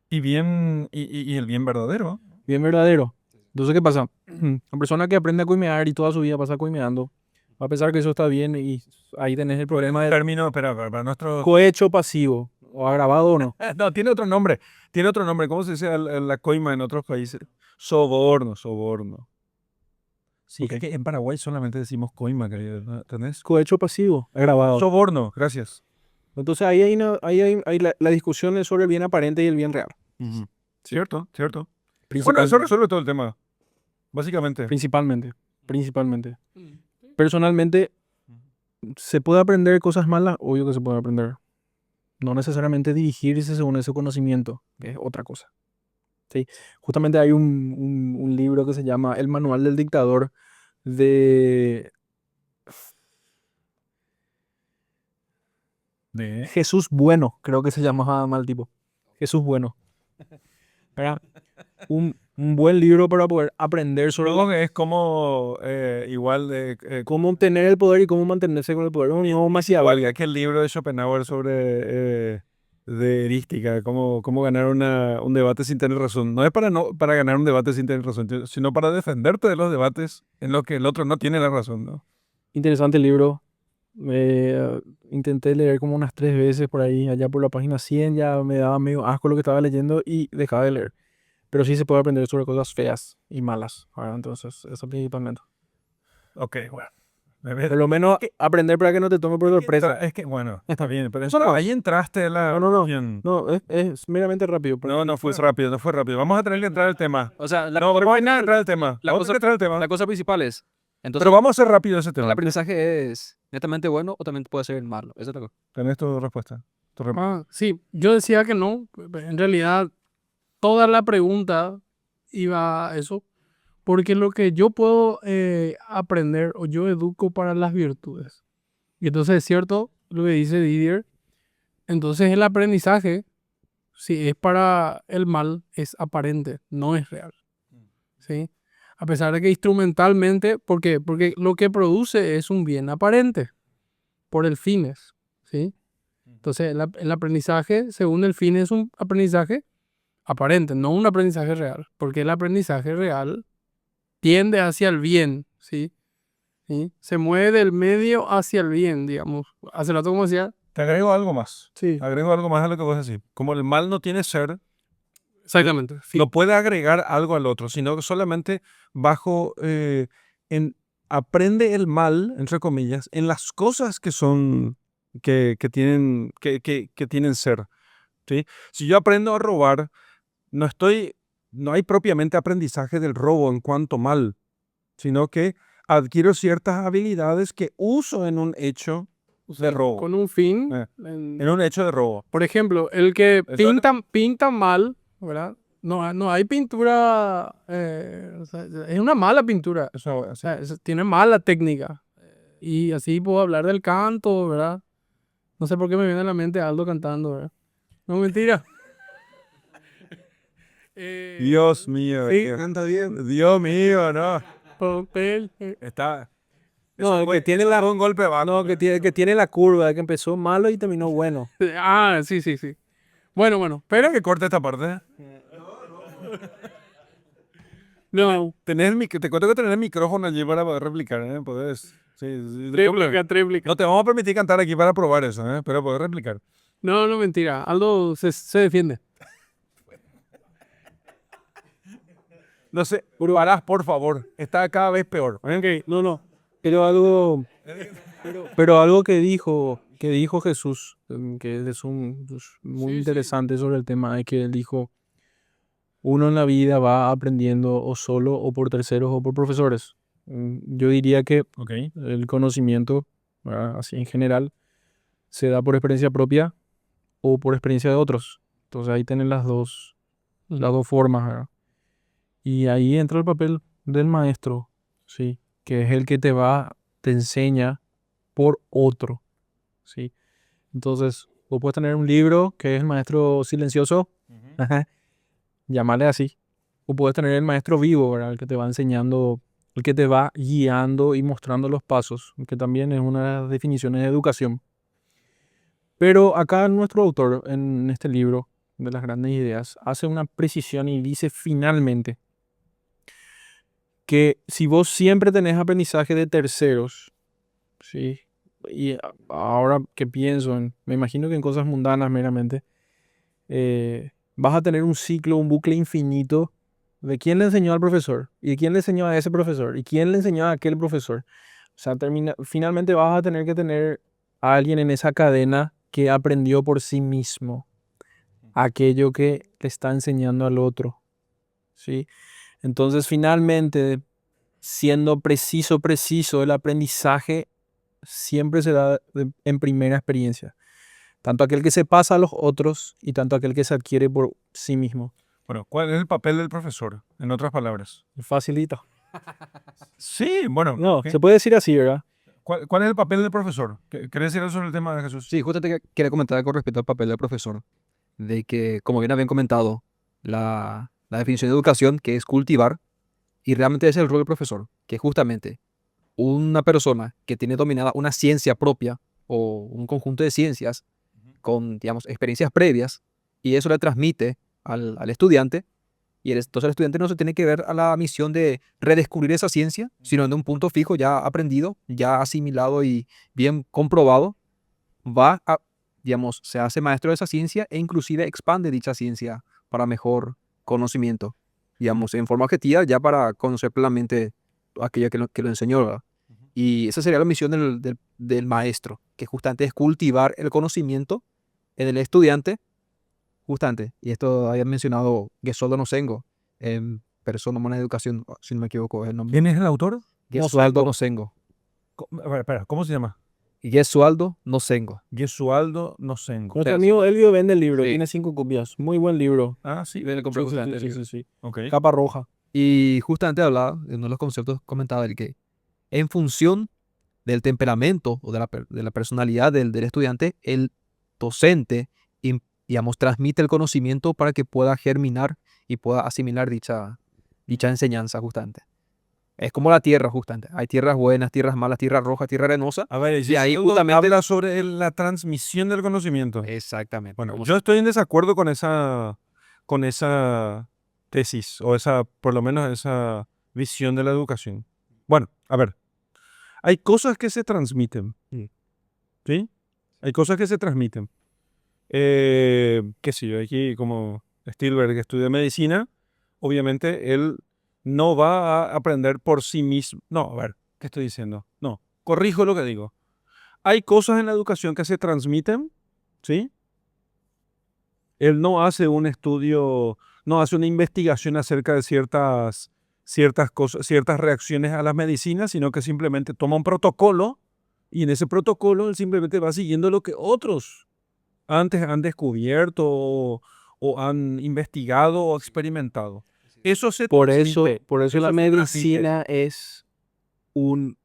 Y bien, y el bien verdadero. Bien verdadero. Entonces, ¿qué pasa? Una persona que aprende a coimear y toda su vida pasa coimeando, va a pensar que eso está bien y ahí tenés el problema del Término, espera, para nuestro... cohecho pasivo, o agravado o no. No, tiene otro nombre. Tiene otro nombre. ¿Cómo se dice la coima en otros países? Soborno. Sí, Ok. es que en Paraguay solamente decimos coima, querido, ¿no? ¿Entendés? Cohecho pasivo, agravado. Soborno, gracias. Entonces ahí hay la discusión es sobre el bien aparente y el bien real. Cierto. Bueno, Principal- eso resuelve todo el tema. Básicamente. Principalmente. Personalmente, ¿se puede aprender cosas malas? Obvio que se puede aprender. No necesariamente dirigirse según ese conocimiento, que es otra cosa. ¿Sí? Justamente hay un libro que se llama El Manual del Dictador de De... Jesús Bueno, creo que se llamaba mal tipo. Jesús Bueno. Era un buen libro para poder aprender sobre Luego que es como igual de... cómo obtener el poder y cómo mantenerse con el poder. No, igual que aquel libro de Schopenhauer sobre de erística, cómo ganar un debate sin tener razón. No es para ganar un debate sin tener razón, sino para defenderte de los debates en los que el otro no tiene la razón, ¿no? Interesante el libro. Intenté leer como unas 3 veces por ahí, allá por la página 100 ya me daba medio asco lo que estaba leyendo y dejaba de leer. Pero sí se puede aprender sobre cosas feas y malas. ¿Verdad? Entonces, eso principalmente. Ok, bueno. Por lo menos aprender para que no te tome por sorpresa. Es que, bueno, está bien, pero eso ahí entraste en la... No. Bien. No, es meramente rápido. No fue rápido. Vamos a tener que entrar al tema. O sea, No, vamos a tener que entrar al tema. la Vamos a cosa- entrar al tema. la cosa principal es, entonces, Pero vamos a hacer rápido ese ¿el tema. aprendizaje es netamente bueno o también puede ser malo? Esa es la cosa. Tenés tu respuesta. Sí, yo decía que no. En realidad, toda la pregunta iba a eso. Porque lo que yo puedo aprender o yo educo para las virtudes. Y entonces es cierto lo que dice Didier. Entonces el aprendizaje, si es para el mal, es aparente, no es real. ¿Sí? A pesar de que instrumentalmente, ¿por qué? Porque lo que produce es un bien aparente por el fines. ¿Sí? Entonces el aprendizaje, según el fin, es un aprendizaje aparente, no un aprendizaje real. Porque el aprendizaje real tiende hacia el bien, ¿sí? ¿Sí? Se mueve del medio hacia el bien, digamos. Hace rato como decía. Te agrego algo más. Sí. Agrego algo más a lo que vos decís. Como el mal no tiene ser, Exactamente. Sí. no puede agregar algo al otro, sino que solamente bajo, aprende el mal, entre comillas, en las cosas que son, que tienen ser. ¿Sí? Si yo aprendo a robar, no hay propiamente aprendizaje del robo en cuanto mal, sino que adquiero ciertas habilidades que uso en un hecho de robo. Con un fin. En un hecho de robo. Por ejemplo, el que Eso- pinta mal, ¿verdad? No hay pintura. O sea, es una mala pintura. Eso, O sea, tiene mala técnica. Y así puedo hablar del canto, ¿verdad? No sé por qué me viene a la mente Aldo cantando, ¿verdad? No, mentira. Dios mío, sí. canta bien. Dios mío, no. Papel. Está. No, el que tiene un golpe bajo. No, que tiene la curva, que empezó malo y terminó bueno. Ah, sí. Bueno, Espera que corte esta parte. No, Te cuento que tenés el micrófono allí para poder replicar, ¿eh? Podés. Sí, sí, tréplica. No te vamos a permitir cantar aquí para probar eso, ¿eh? Pero poder replicar. No, no, mentira. Aldo se defiende. No sé, parás, por favor. Está cada vez peor. Ok, no. Pero algo, pero algo que dijo Jesús, que es muy Sí, sí. interesante sobre el tema, es que él dijo, uno en la vida va aprendiendo o solo o por terceros o por profesores. Yo diría que Ok. el conocimiento, ¿verdad? Así en general, se da por experiencia propia o por experiencia de otros. Entonces ahí tienen las dos formas, ¿verdad? Y ahí entra el papel del maestro, ¿sí? Que es el que te enseña por otro, ¿sí? Entonces, vos puedes tener un libro que es el maestro silencioso, ajá, llamarle así. O puedes tener el maestro vivo, ¿verdad? El que te va enseñando, el que te va guiando y mostrando los pasos, que también es una de las definiciones de educación. Pero acá nuestro autor, en este libro de las grandes ideas, hace una precisión y dice finalmente que si vos siempre tenés aprendizaje de terceros, ¿sí? Y ahora que pienso, me imagino que en cosas mundanas meramente, vas a tener un ciclo, un bucle infinito de quién le enseñó al profesor, y quién le enseñó a ese profesor, y quién le enseñó a aquel profesor. O sea, finalmente vas a tener que tener a alguien en esa cadena que aprendió por sí mismo aquello que le está enseñando al otro, ¿sí? Entonces, finalmente, siendo preciso, el aprendizaje siempre se da en primera experiencia. Tanto aquel que se pasa a los otros y tanto aquel que se adquiere por sí mismo. Bueno, ¿cuál es el papel del profesor? En otras palabras. Facilito. Sí, bueno. No, ¿qué? se puede decir así, ¿verdad? ¿Cuál es el papel del profesor? ¿Querés decir algo sobre el tema de Jesús? Sí, justamente quería comentar con respecto al papel del profesor, de que, como bien habían comentado, la definición de educación, que es cultivar, y realmente es el rol del profesor, que es justamente una persona que tiene dominada una ciencia propia o un conjunto de ciencias con, digamos, experiencias previas, y eso le transmite al estudiante, y entonces el estudiante no se tiene que ver a la misión de redescubrir esa ciencia, sino en un punto fijo ya aprendido, ya asimilado y bien comprobado, va a, digamos, se hace maestro de esa ciencia e inclusive expande dicha ciencia para mejor conocimiento, digamos, en forma objetiva ya para conocer plenamente aquello que lo enseñó, ¿verdad? Y esa sería la misión del maestro, que justamente es cultivar el conocimiento en el estudiante, justamente, y esto había mencionado Gesualdo Nosengo, en Persona Humana de Educación, si no me equivoco, es el nombre. ¿Quién es el autor? Gesualdo Nosengo. A ver, espera, ¿cómo se llama? Gesualdo Nosengo. Gesualdo Nosengo. Nuestro amigo Elvio vende el libro, Sí. tiene 5 copias. Muy buen libro. Ah, sí. Le compré justamente el Sí, libro. sí, sí. Ok. Capa roja. Y justamente hablaba, en uno de los conceptos comentaba el que en función del temperamento o de la personalidad del estudiante, el docente, digamos, transmite el conocimiento para que pueda germinar y pueda asimilar dicha enseñanza justamente. Es como la tierra justamente. Hay tierras buenas, tierras malas, tierra roja, tierra arenosa. A ver, Y ahí Gesualdo justamente... habla sobre la transmisión del conocimiento. Exactamente. Bueno, Como yo estoy en desacuerdo con esa tesis, o por lo menos esa visión de la educación. Bueno, a ver, hay cosas que se transmiten, ¿sí? Hay cosas que se transmiten. Qué sé yo, aquí como Spielberg que estudia medicina, obviamente él no va a aprender por sí mismo. No, a ver, ¿qué estoy diciendo? No, corrijo lo que digo. Hay cosas en la educación que se transmiten, ¿sí? Él no hace un estudio, no hace una investigación acerca de ciertas cosas, ciertas reacciones a las medicinas, sino que simplemente toma un protocolo y en ese protocolo él simplemente va siguiendo lo que otros antes han descubierto o han investigado o experimentado. Eso se Por eso transmite. la se transmite. medicina es un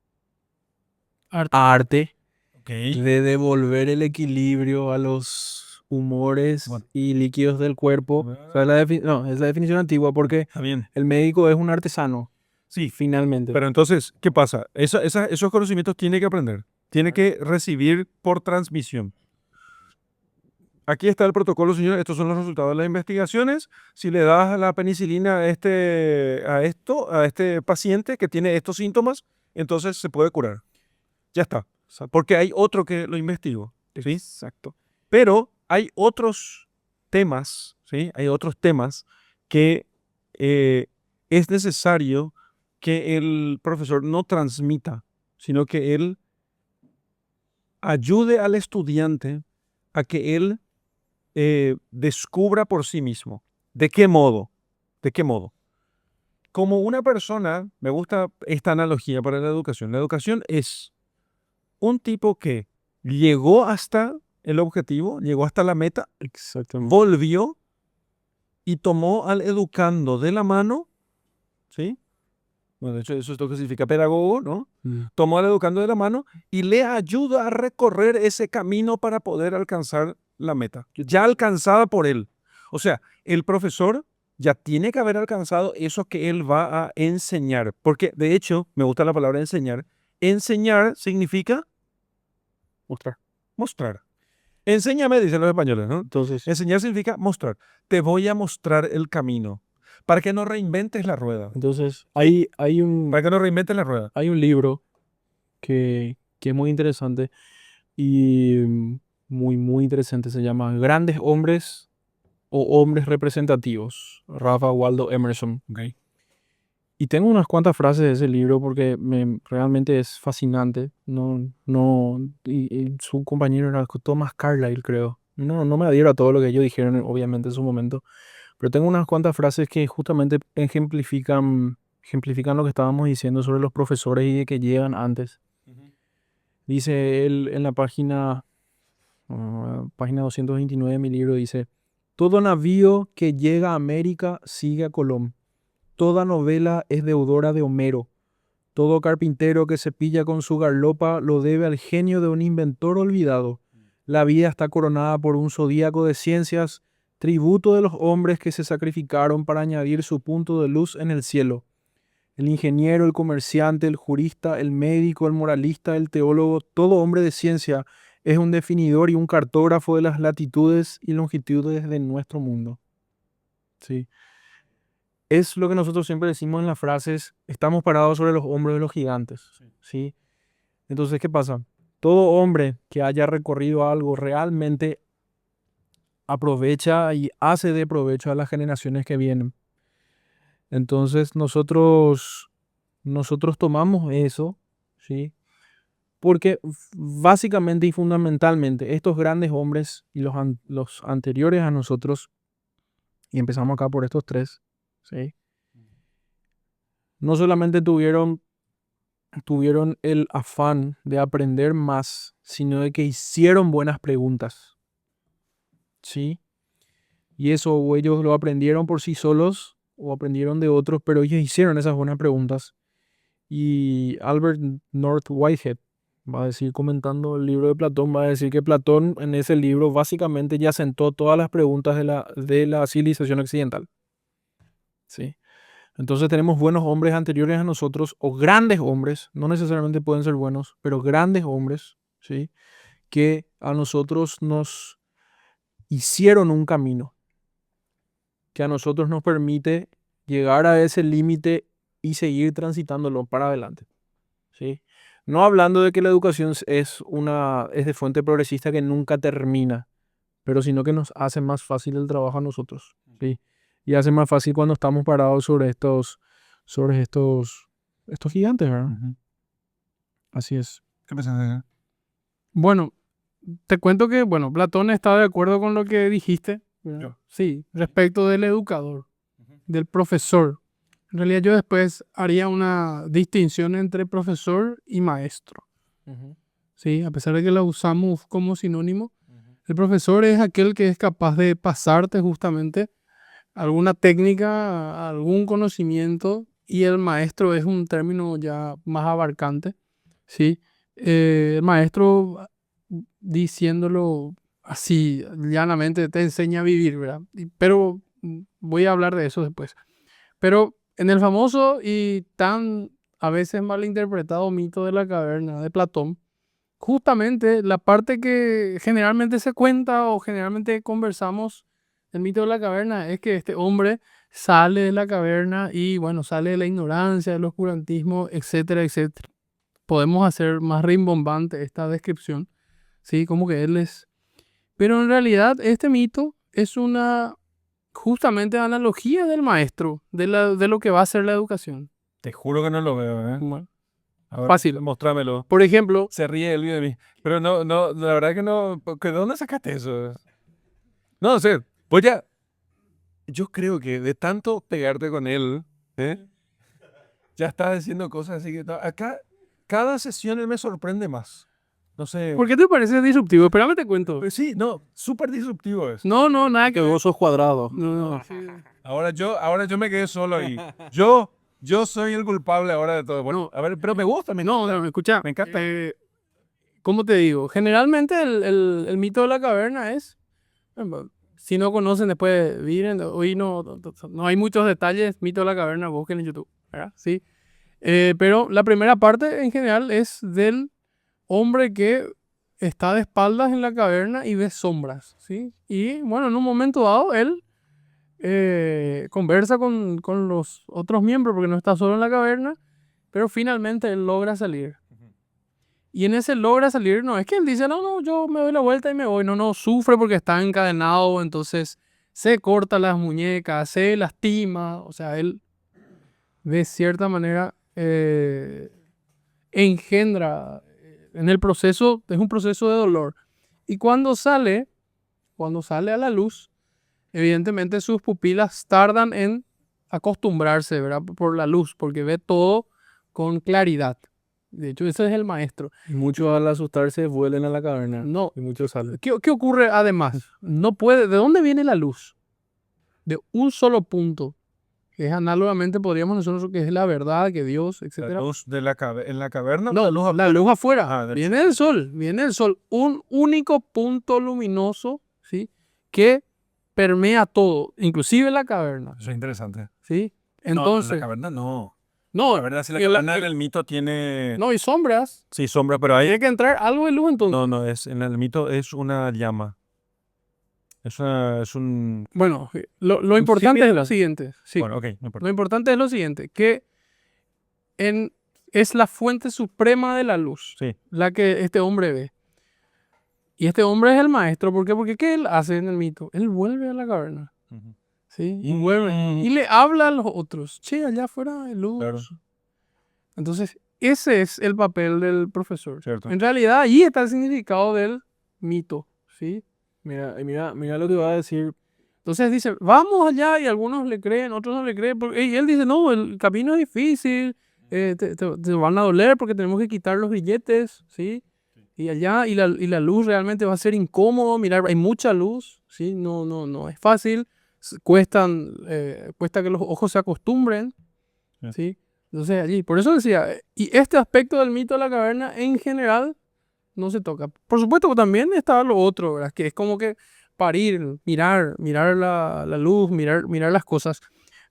Arte. arte Ok. de devolver el equilibrio a los humores Bueno. y líquidos del cuerpo. O sea, es la definición antigua porque Está bien. el médico es un artesano, Sí, finalmente. pero entonces, ¿qué pasa? Esos conocimientos tiene que aprender. Tiene que recibir por transmisión. aquí está el protocolo, señor, estos son los resultados de las investigaciones. Si le das la penicilina a este paciente que tiene estos síntomas, entonces se puede curar. Ya está. Porque hay otro que lo investigó, ¿sí? Exacto. Pero hay otros temas, ¿sí? Hay otros temas que es necesario que el profesor no transmita, sino que él ayude al estudiante a que él descubra por sí mismo. ¿De qué modo? ¿De qué modo? Como una persona, me gusta esta analogía para la educación. La educación es un tipo que llegó hasta el objetivo, llegó hasta la meta, Exactamente. volvió y tomó al educando de la mano, ¿sí? Bueno, de hecho, eso es lo que significa pedagogo, ¿no? Tomó al educando de la mano y le ayuda a recorrer ese camino para poder alcanzar la meta, ya alcanzada por él. O sea, el profesor ya tiene que haber alcanzado eso que él va a enseñar, porque de hecho, me gusta la palabra enseñar. Enseñar significa Mostrar. mostrar. Enséñame, dicen los españoles, ¿no? Entonces, Enseñar significa mostrar. Te voy a mostrar el camino para que no reinventes la rueda. hay un, Para que no reinventes la rueda. hay un libro que es muy interesante y muy interesante. Se llama Grandes Hombres o Hombres Representativos. Ralph Waldo Emerson. Okay. Y tengo unas cuantas frases de ese libro porque realmente es fascinante. Y su compañero era Thomas Carlyle, creo. No me adhiero a todo lo que ellos dijeron, obviamente, en su momento. Pero tengo unas cuantas frases que justamente ejemplifican lo que estábamos diciendo sobre los profesores y de que llegan antes. Dice él en la página 229 de mi libro, dice: todo navío que llega a América sigue a Colón. Toda novela es deudora de Homero. Todo carpintero que se pilla con su garlopa lo debe al genio de un inventor olvidado. La vida está coronada por un zodíaco de ciencias, tributo de los hombres que se sacrificaron para añadir su punto de luz en el cielo. El ingeniero, el comerciante, el jurista, el médico, el moralista, el teólogo, todo hombre de ciencia es un definidor y un cartógrafo de las latitudes y longitudes de nuestro mundo. Sí. Es lo que nosotros siempre decimos en las frases: estamos parados sobre los hombros de los gigantes. ¿Sí? Entonces, ¿qué pasa? Todo hombre que haya recorrido algo realmente aprovecha y hace de provecho a las generaciones que vienen. Entonces, nosotros tomamos eso, ¿sí? Porque básicamente y fundamentalmente estos grandes hombres y los anteriores a nosotros, y empezamos acá por estos tres, ¿sí? No solamente tuvieron el afán de aprender más, sino de que hicieron buenas preguntas. ¿Sí? Y eso o ellos lo aprendieron por sí solos o aprendieron de otros, pero ellos hicieron esas buenas preguntas. Y Albert North Whitehead va a decir, comentando el libro de Platón, va a decir que Platón en ese libro básicamente ya sentó todas las preguntas de la civilización occidental. ¿Sí? Entonces tenemos buenos hombres anteriores a nosotros, o grandes hombres, no necesariamente pueden ser buenos, pero grandes hombres, ¿sí? Que a nosotros nos hicieron un camino, que a nosotros nos permite llegar a ese límite y seguir transitándolo para adelante, ¿sí? No hablando de que la educación es de fuente progresista que nunca termina, pero sino que nos hace más fácil el trabajo a nosotros, ¿sí? Y hace más fácil cuando estamos parados sobre estos gigantes, ¿verdad? Así es. ¿Qué pensás? Bueno, te cuento que, bueno, Platón está de acuerdo con lo que dijiste, ¿verdad? Yo. Sí, respecto del educador, del profesor. En realidad yo después haría una distinción entre profesor y maestro. Sí, a pesar de que la usamos como sinónimo, el profesor es aquel que es capaz de pasarte justamente alguna técnica, algún conocimiento, y el maestro es un término ya más abarcante, ¿sí? El maestro, diciéndolo así llanamente, te enseña a vivir, ¿verdad? Pero voy a hablar de eso después. Pero en el famoso y tan a veces malinterpretado mito de la caverna de Platón, justamente la parte que generalmente se cuenta o generalmente conversamos del mito de la caverna es que este hombre sale de la caverna y bueno, sale de la ignorancia, del oscurantismo, etcétera, etcétera. Podemos hacer más rimbombante esta descripción, ¿sí? Como que él es... Pero en realidad este mito es una justamente analogía del maestro, de lo que va a ser la educación. Te juro que no lo veo, ¿eh? Bueno, A ver, fácil. mostrámelo. Por ejemplo, Se ríe él de mí. Pero no, la verdad que no. ¿De dónde sacaste eso? No sé. Voy a. Yo creo que de tanto pegarte con él, ¿eh? Ya estás diciendo cosas así que. Acá, cada sesión él me sorprende más. No sé. ¿por qué te parece disruptivo? Espérame, te cuento. Pues sí, no, súper disruptivo es. No, nada que Que ver. vos sos cuadrado. No. Ahora yo me quedé solo ahí. Yo soy el culpable ahora de todo. Bueno, a ver, pero me gusta, No, escucha. me encanta. ¿Cómo te digo? Generalmente el mito de la caverna es, si no conocen después, miren, hoy no hay muchos detalles, mito de la caverna, busquen en YouTube, ¿verdad? Sí. Pero la primera parte en general es del hombre que está de espaldas en la caverna y ve sombras, ¿sí? Y bueno, en un momento dado él conversa con los otros miembros porque no está solo en la caverna, pero finalmente él logra salir. Y en ese logra salir, no es que él dice, no, yo me doy la vuelta y me voy. No, sufre porque está encadenado, entonces se corta las muñecas, se lastima. O sea, él de cierta manera engendra en el proceso, es un proceso de dolor. Y cuando sale a la luz, evidentemente sus pupilas tardan en acostumbrarse, ¿verdad? Por la luz, porque ve todo con claridad. De hecho, ese es el maestro. Y muchos al asustarse vuelven a la caverna. No, Y muchos salen. ¿qué ocurre además? No puede, ¿de dónde viene la luz? De un solo punto, que es análogamente, podríamos nosotros, que es la verdad, que Dios, La etcétera. luz de en la caverna. No, la luz afuera. Ah, Viene del sol, un único punto luminoso, ¿sí? Que permea todo, inclusive la caverna, Eso es interesante. ¿sí? No, Entonces, la caverna no. no, La verdad, si la en la- caverna en el mito tiene. no, y sombras, Sí, sombra, pero ahí. tiene que entrar algo de luz entonces. No, en el mito es una llama. Es un. Bueno, lo importante es lo siguiente, sí. Bueno, ok, no importa. Lo importante es lo siguiente, que es la fuente suprema de la luz, Sí. la que este hombre ve. Y este hombre es el maestro, ¿por qué? Porque ¿qué él hace en el mito? Él vuelve a la caverna, Ujú. ¿sí? Y Y le habla a los otros, che, allá afuera hay luz. Claro. Entonces, ese es el papel del profesor. Cierto. En realidad, ahí está el significado del mito, ¿sí? Mira lo que va a decir. Entonces dice, vamos allá, y algunos le creen, otros no le creen. Y él dice, no, el camino es difícil, te van a doler porque tenemos que quitar los billetes, ¿sí? Y allá, y la luz realmente va a ser incómodo, mirar, hay mucha luz, ¿sí? No es fácil, cuesta que los ojos se acostumbren, Sí. ¿sí? Entonces allí, por eso decía, y este aspecto del mito de la caverna en general no se toca. Por supuesto que también está lo otro, ¿verdad? Que es como que parir, mirar la luz, mirar las cosas.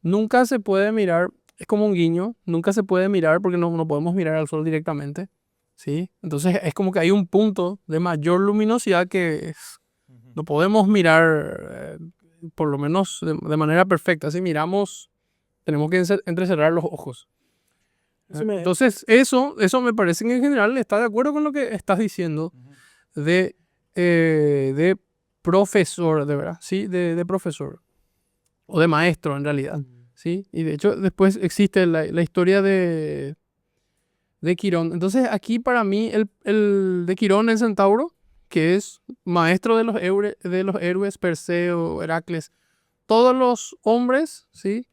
Nunca se puede mirar, es como un guiño, nunca se puede mirar porque no podemos mirar al sol directamente, ¿sí? Entonces es como que hay un punto de mayor luminosidad que no podemos mirar, por lo menos de manera perfecta. Si miramos, tenemos que entrecerrar los ojos. Entonces, eso me parece que en general está de acuerdo con lo que estás diciendo de profesor, de verdad, ¿sí? De profesor. O de maestro, en realidad, ¿sí? Y de hecho, después existe la historia de Quirón. Entonces, aquí para mí, el de Quirón, el centauro, que es maestro de los héroes, Perseo, Heracles, todos los hombres, ¿sí?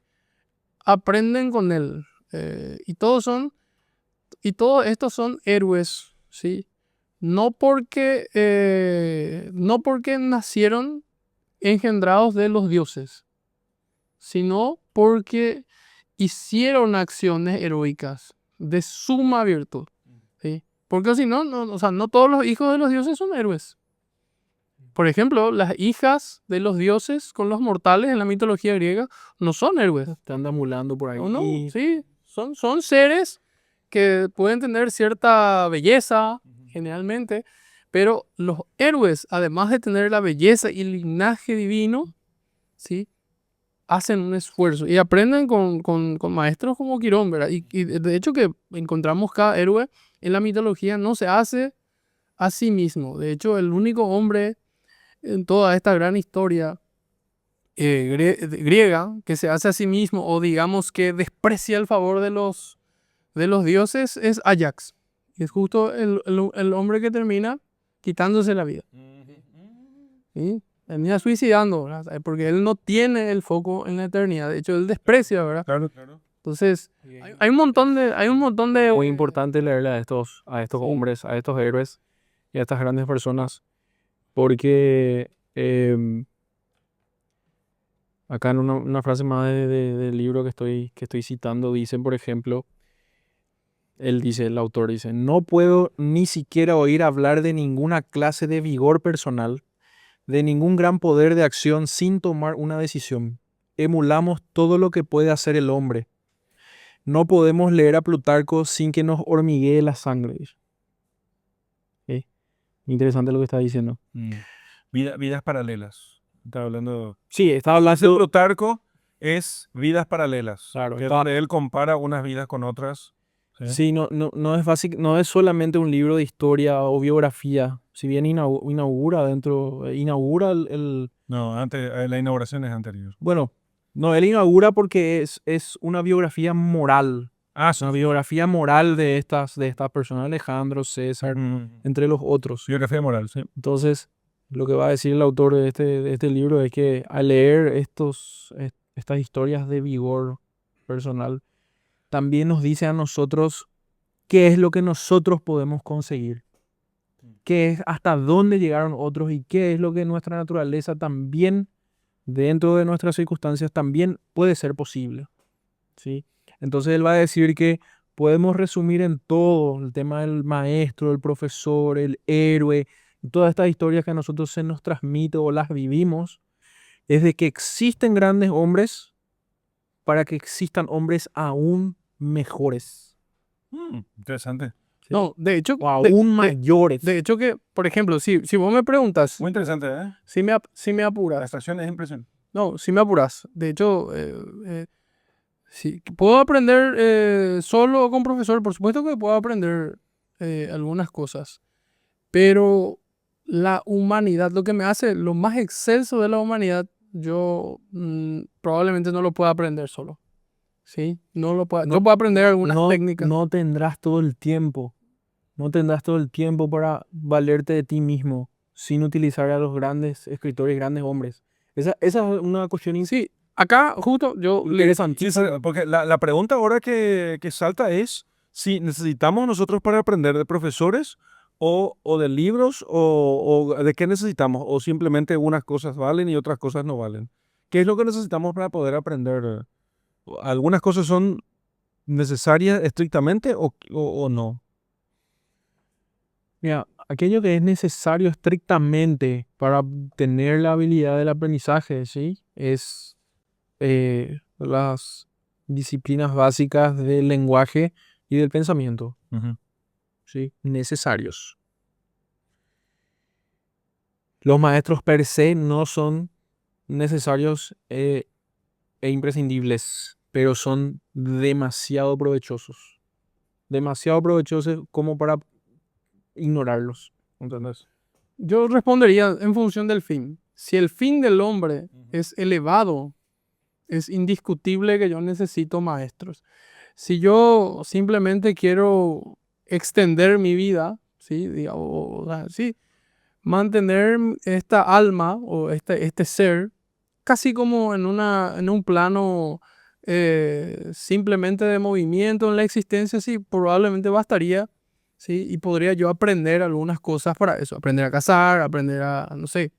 Aprenden con él. Y todos estos son héroes, ¿sí? No porque nacieron engendrados de los dioses, sino porque hicieron acciones heroicas de suma virtud, ¿sí? Porque si no, o sea, no todos los hijos de los dioses son héroes. Por ejemplo, las hijas de los dioses con los mortales en la mitología griega no son héroes. Están ambulando por ahí. No, sí, son seres que pueden tener cierta belleza generalmente, pero los héroes, además de tener la belleza y el linaje divino, ¿sí? Hacen un esfuerzo y aprenden con maestros como Quirón, ¿verdad? Y de hecho que encontramos cada héroe en la mitología no se hace a sí mismo. De hecho, el único hombre en toda esta gran historia griega que se hace a sí mismo o digamos que desprecia el favor de los dioses es Ajax. Y es justo el hombre que termina quitándose la vida. ¿Sí? Termina suicidando, ¿verdad? Porque él no tiene el foco en la eternidad. De hecho, él desprecia, ¿verdad? Claro, claro. Entonces, hay un montón de Muy importante leerle a estos Sí. hombres, a estos héroes y a estas grandes personas, porque acá en una frase más del libro que estoy citando, dicen, por ejemplo, el autor dice, no puedo ni siquiera oír hablar de ninguna clase de vigor personal, de ningún gran poder de acción sin tomar una decisión. Emulamos todo lo que puede hacer el hombre. No podemos leer a Plutarco sin que nos hormiguee la sangre. Dice. ¿Sí? Interesante lo que está diciendo. Vidas paralelas. Estaba hablando. Sí, estaba De hablando... Plutarco es Vidas Paralelas. Claro, Que es está- donde él compara unas vidas con otras. Sí, no es fácil, no es solamente un libro de historia o biografía. Si bien inaugura No, antes, la inauguración es anterior. bueno, no, él inaugura porque es una biografía moral. Ah, Es una biografía moral de estas personas, Alejandro, César, entre los otros. biografía moral, sí. Entonces, lo que va a decir el autor de este libro es que al leer estas historias de vigor personal, también nos dice a nosotros qué es lo que nosotros podemos conseguir, qué es hasta dónde llegaron otros y qué es lo que nuestra naturaleza también, dentro de nuestras circunstancias, también puede ser posible. ¿Sí? Entonces él va a decir que podemos resumir en todo el tema del maestro, el profesor, el héroe, todas estas historias que a nosotros se nos transmite o las vivimos, es de que existen grandes hombres para que existan hombres aún mejores. Interesante. No, de hecho, O aún de mayores. hecho que, por ejemplo, si vos me preguntas, Muy interesante, ¿eh? si me La apuras, extracción es impresionante. no, si me apuras, de hecho, sí, ¿puedo aprender solo o con profesor? Por supuesto que puedo aprender algunas cosas, pero la humanidad, lo que me hace lo más excelso de la humanidad, yo probablemente no lo pueda aprender solo. ¿Sí? No lo puedo, yo puedo aprender algunas técnicas. No tendrás todo el tiempo. No tendrás todo el tiempo para valerte de ti mismo sin utilizar a los grandes escritores, grandes hombres. Esa es una cuestión Sí, acá justo yo interesante. Sí, porque la pregunta ahora que salta es si necesitamos nosotros para aprender de profesores o de libros o de qué necesitamos o simplemente unas cosas valen y otras cosas no valen. ¿Qué es lo que necesitamos para poder aprender? ¿Algunas cosas son necesarias estrictamente o no? Mira, aquello que es necesario estrictamente para tener la habilidad del aprendizaje, ¿sí? Es las disciplinas básicas del lenguaje y del pensamiento, ¿sí? Necesarios. Los maestros per se no son necesarios e imprescindibles, pero son demasiado provechosos. Demasiado provechosos como para ignorarlos. ¿Entendés? Yo respondería en función del fin. Si el fin del hombre es elevado, es indiscutible que yo necesito maestros. Si yo simplemente quiero extender mi vida, ¿sí? O sea, sí, mantener esta alma o este ser casi como en un plano simplemente de movimiento en la existencia, sí, probablemente bastaría, ¿sí? Y podría yo aprender algunas cosas para eso, aprender a cazar, aprender a, no sé.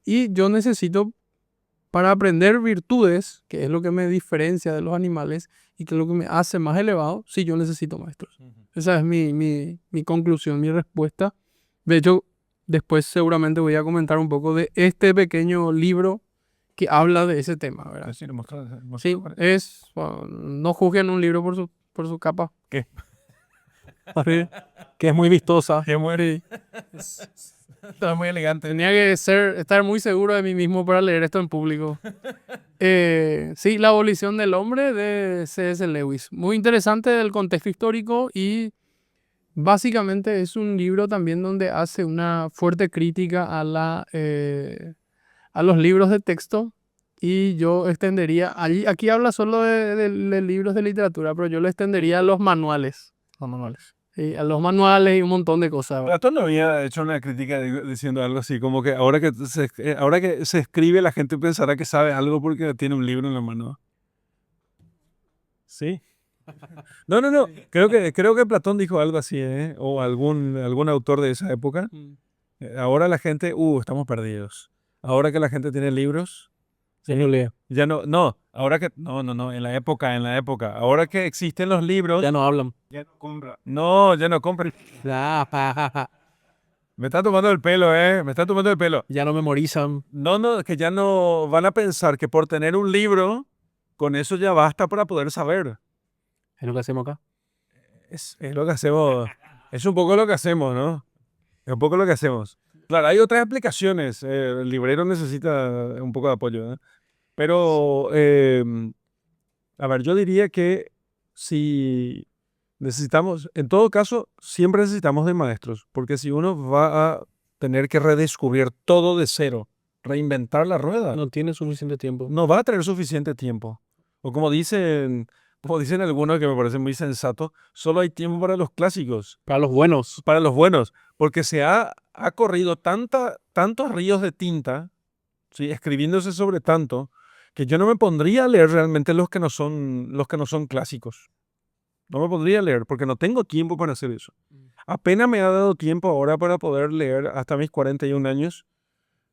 Y yo necesito, para aprender virtudes, que es lo que me diferencia de los animales y que es lo que me hace más elevado, sí, yo necesito maestros. Esa es mi conclusión, mi respuesta. De hecho, después seguramente voy a comentar un poco de este pequeño libro que habla de ese tema, ¿verdad? Sí, Sí, bueno, no juzguen un libro por su capa. ¿Qué? que es muy vistosa. Que muere. Está muy elegante. Tenía que estar muy seguro de mí mismo para leer esto en público. Sí, La abolición del hombre de C.S. Lewis. Muy interesante el contexto histórico y básicamente es un libro también donde hace una fuerte crítica a los libros de texto. Y yo extendería, aquí habla solo de libros de literatura, pero yo lo extendería a los manuales. Sí, a los manuales y un montón de cosas. Platón no había hecho una crítica diciendo algo así, como que ahora que se escribe la gente pensará que sabe algo porque tiene un libro en la mano. Sí. No. Creo que Platón dijo algo así, ¿eh? O algún autor de esa época. Ahora la gente, estamos perdidos. Ahora que la gente tiene libros, Sí, no leo. ya no, ahora que, no, en la época, ahora que existen los libros, Ya no hablan. ya no compra. No, ya no compran. Me está tomando el pelo, me está tomando el pelo. Ya no memorizan. No, que ya no van a pensar que por tener un libro, con eso ya basta para poder saber. Es lo que hacemos acá. Es lo que hacemos, es un poco lo que hacemos, ¿no? Es un poco lo que hacemos. Claro, hay otras explicaciones. El librero necesita un poco de apoyo, ¿eh? Pero, a ver, yo diría que si necesitamos, en todo caso, siempre necesitamos de maestros, porque si uno va a tener que redescubrir todo de cero, reinventar la rueda, No tiene suficiente tiempo. no va a tener suficiente tiempo. O como dicen algunos que me parece muy sensato, solo hay tiempo para los clásicos, Para los buenos. para los buenos, porque ha corrido tantos ríos de tinta, ¿sí? Escribiéndose sobre tanto, que yo no me pondría a leer realmente los que no son clásicos. No me pondría a leer porque no tengo tiempo para hacer eso. Apenas me ha dado tiempo ahora para poder leer hasta mis 41 años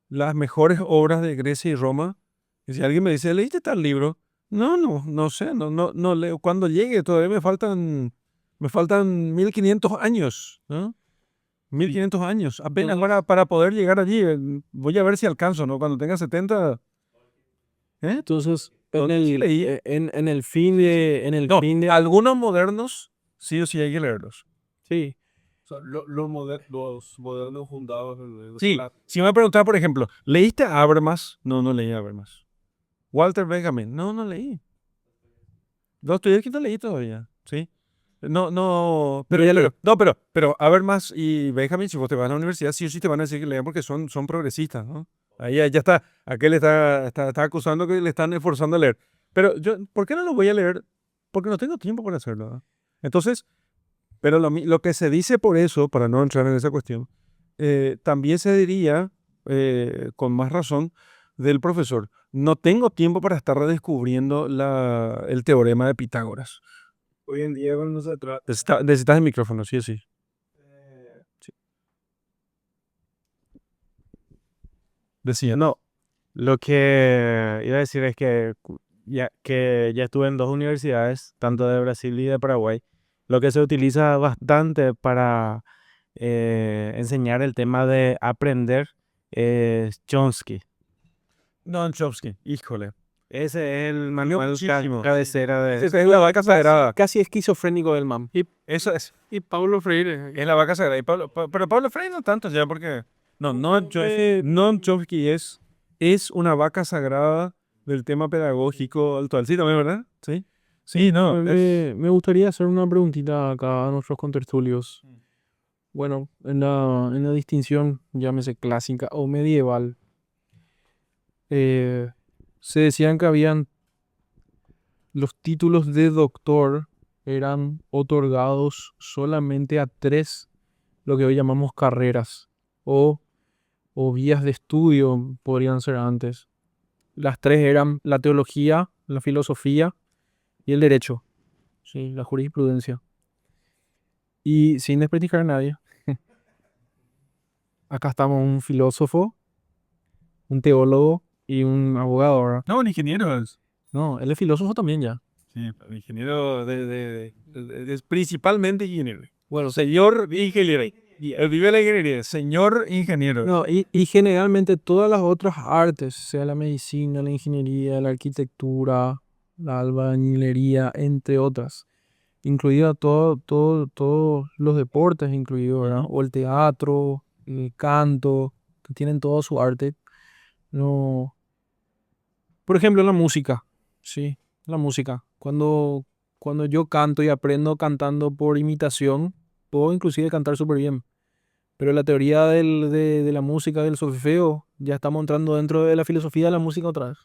las mejores obras de Grecia y Roma. Y si alguien me dice, ¿leíste tal libro? No sé, no leo. Cuando llegue todavía me faltan 1500 años, ¿no? 1500 años, apenas para poder llegar allí. Voy a ver si alcanzo, ¿no? Cuando tenga 70. Entonces, Sí leí. en el fin de... No, algunos modernos sí o sí hay que leerlos. Sí. O sea, los modernos fundados Sí, si me preguntaba, por ejemplo, ¿leíste a Habermas? No leí a Habermas. Walter Benjamin, no leí. Dostoyevsky no leí todavía, ¿sí? Pero Habermas y Benjamin, si vos te vas a la universidad, sí o sí te van a decir que lean porque son progresistas, ¿no? Ahí ya está, aquel está acusando que le están esforzando a leer. Pero yo, ¿por qué no lo voy a leer? Porque no tengo tiempo para hacerlo, ¿no? Entonces, pero lo que se dice por eso, para no entrar en esa cuestión, también se diría, con más razón, del profesor. No tengo tiempo para estar redescubriendo el teorema de Pitágoras. hoy en día cuando se trata Necesitas el micrófono, sí o sí. Sí. Decía. No, lo que iba a decir es que ya estuve en dos universidades, tanto de Brasil y de Paraguay. Lo que se utiliza bastante para enseñar el tema de aprender es Chomsky. No, Chomsky, híjole. Ese es el manual muchísimo. cabecera de... Esa es la vaca sagrada. Casi esquizofrénico del man. Eso es. Y Paulo Freire. Es la vaca sagrada. Pero Pablo Freire no tanto ya, porque... No, Chomsky es una vaca sagrada del tema pedagógico actual. Sí, también, ¿verdad? Sí. Sí, no. Me gustaría hacer una preguntita acá a nuestros contertulios. Bueno, en la distinción, llámese clásica o medieval, se decían que habían los títulos de doctor eran otorgados solamente a 3, lo que hoy llamamos carreras o vías de estudio, podrían ser antes. Las 3 eran la teología, la filosofía y el derecho, sí, la jurisprudencia. Y sin desprestigiar a nadie, acá estamos un filósofo, un teólogo y un abogado, ¿verdad? No, un ingeniero es. No, él es filósofo también ya. Sí, un ingeniero es principalmente ingeniero. Bueno, Señor ingeniero. Vive la ingeniería. Señor ingeniero. no, y generalmente todas las otras artes, sea la medicina, la ingeniería, la arquitectura, la albañilería, entre otras, incluido todos los deportes, incluido, ¿verdad? O el teatro, el canto, que tienen todo su arte. No, por ejemplo, la música, sí, la música. Cuando yo canto y aprendo cantando por imitación, puedo inclusive cantar súper bien. Pero la teoría de la música, del solfeo, ya estamos entrando dentro de la filosofía de la música otra vez.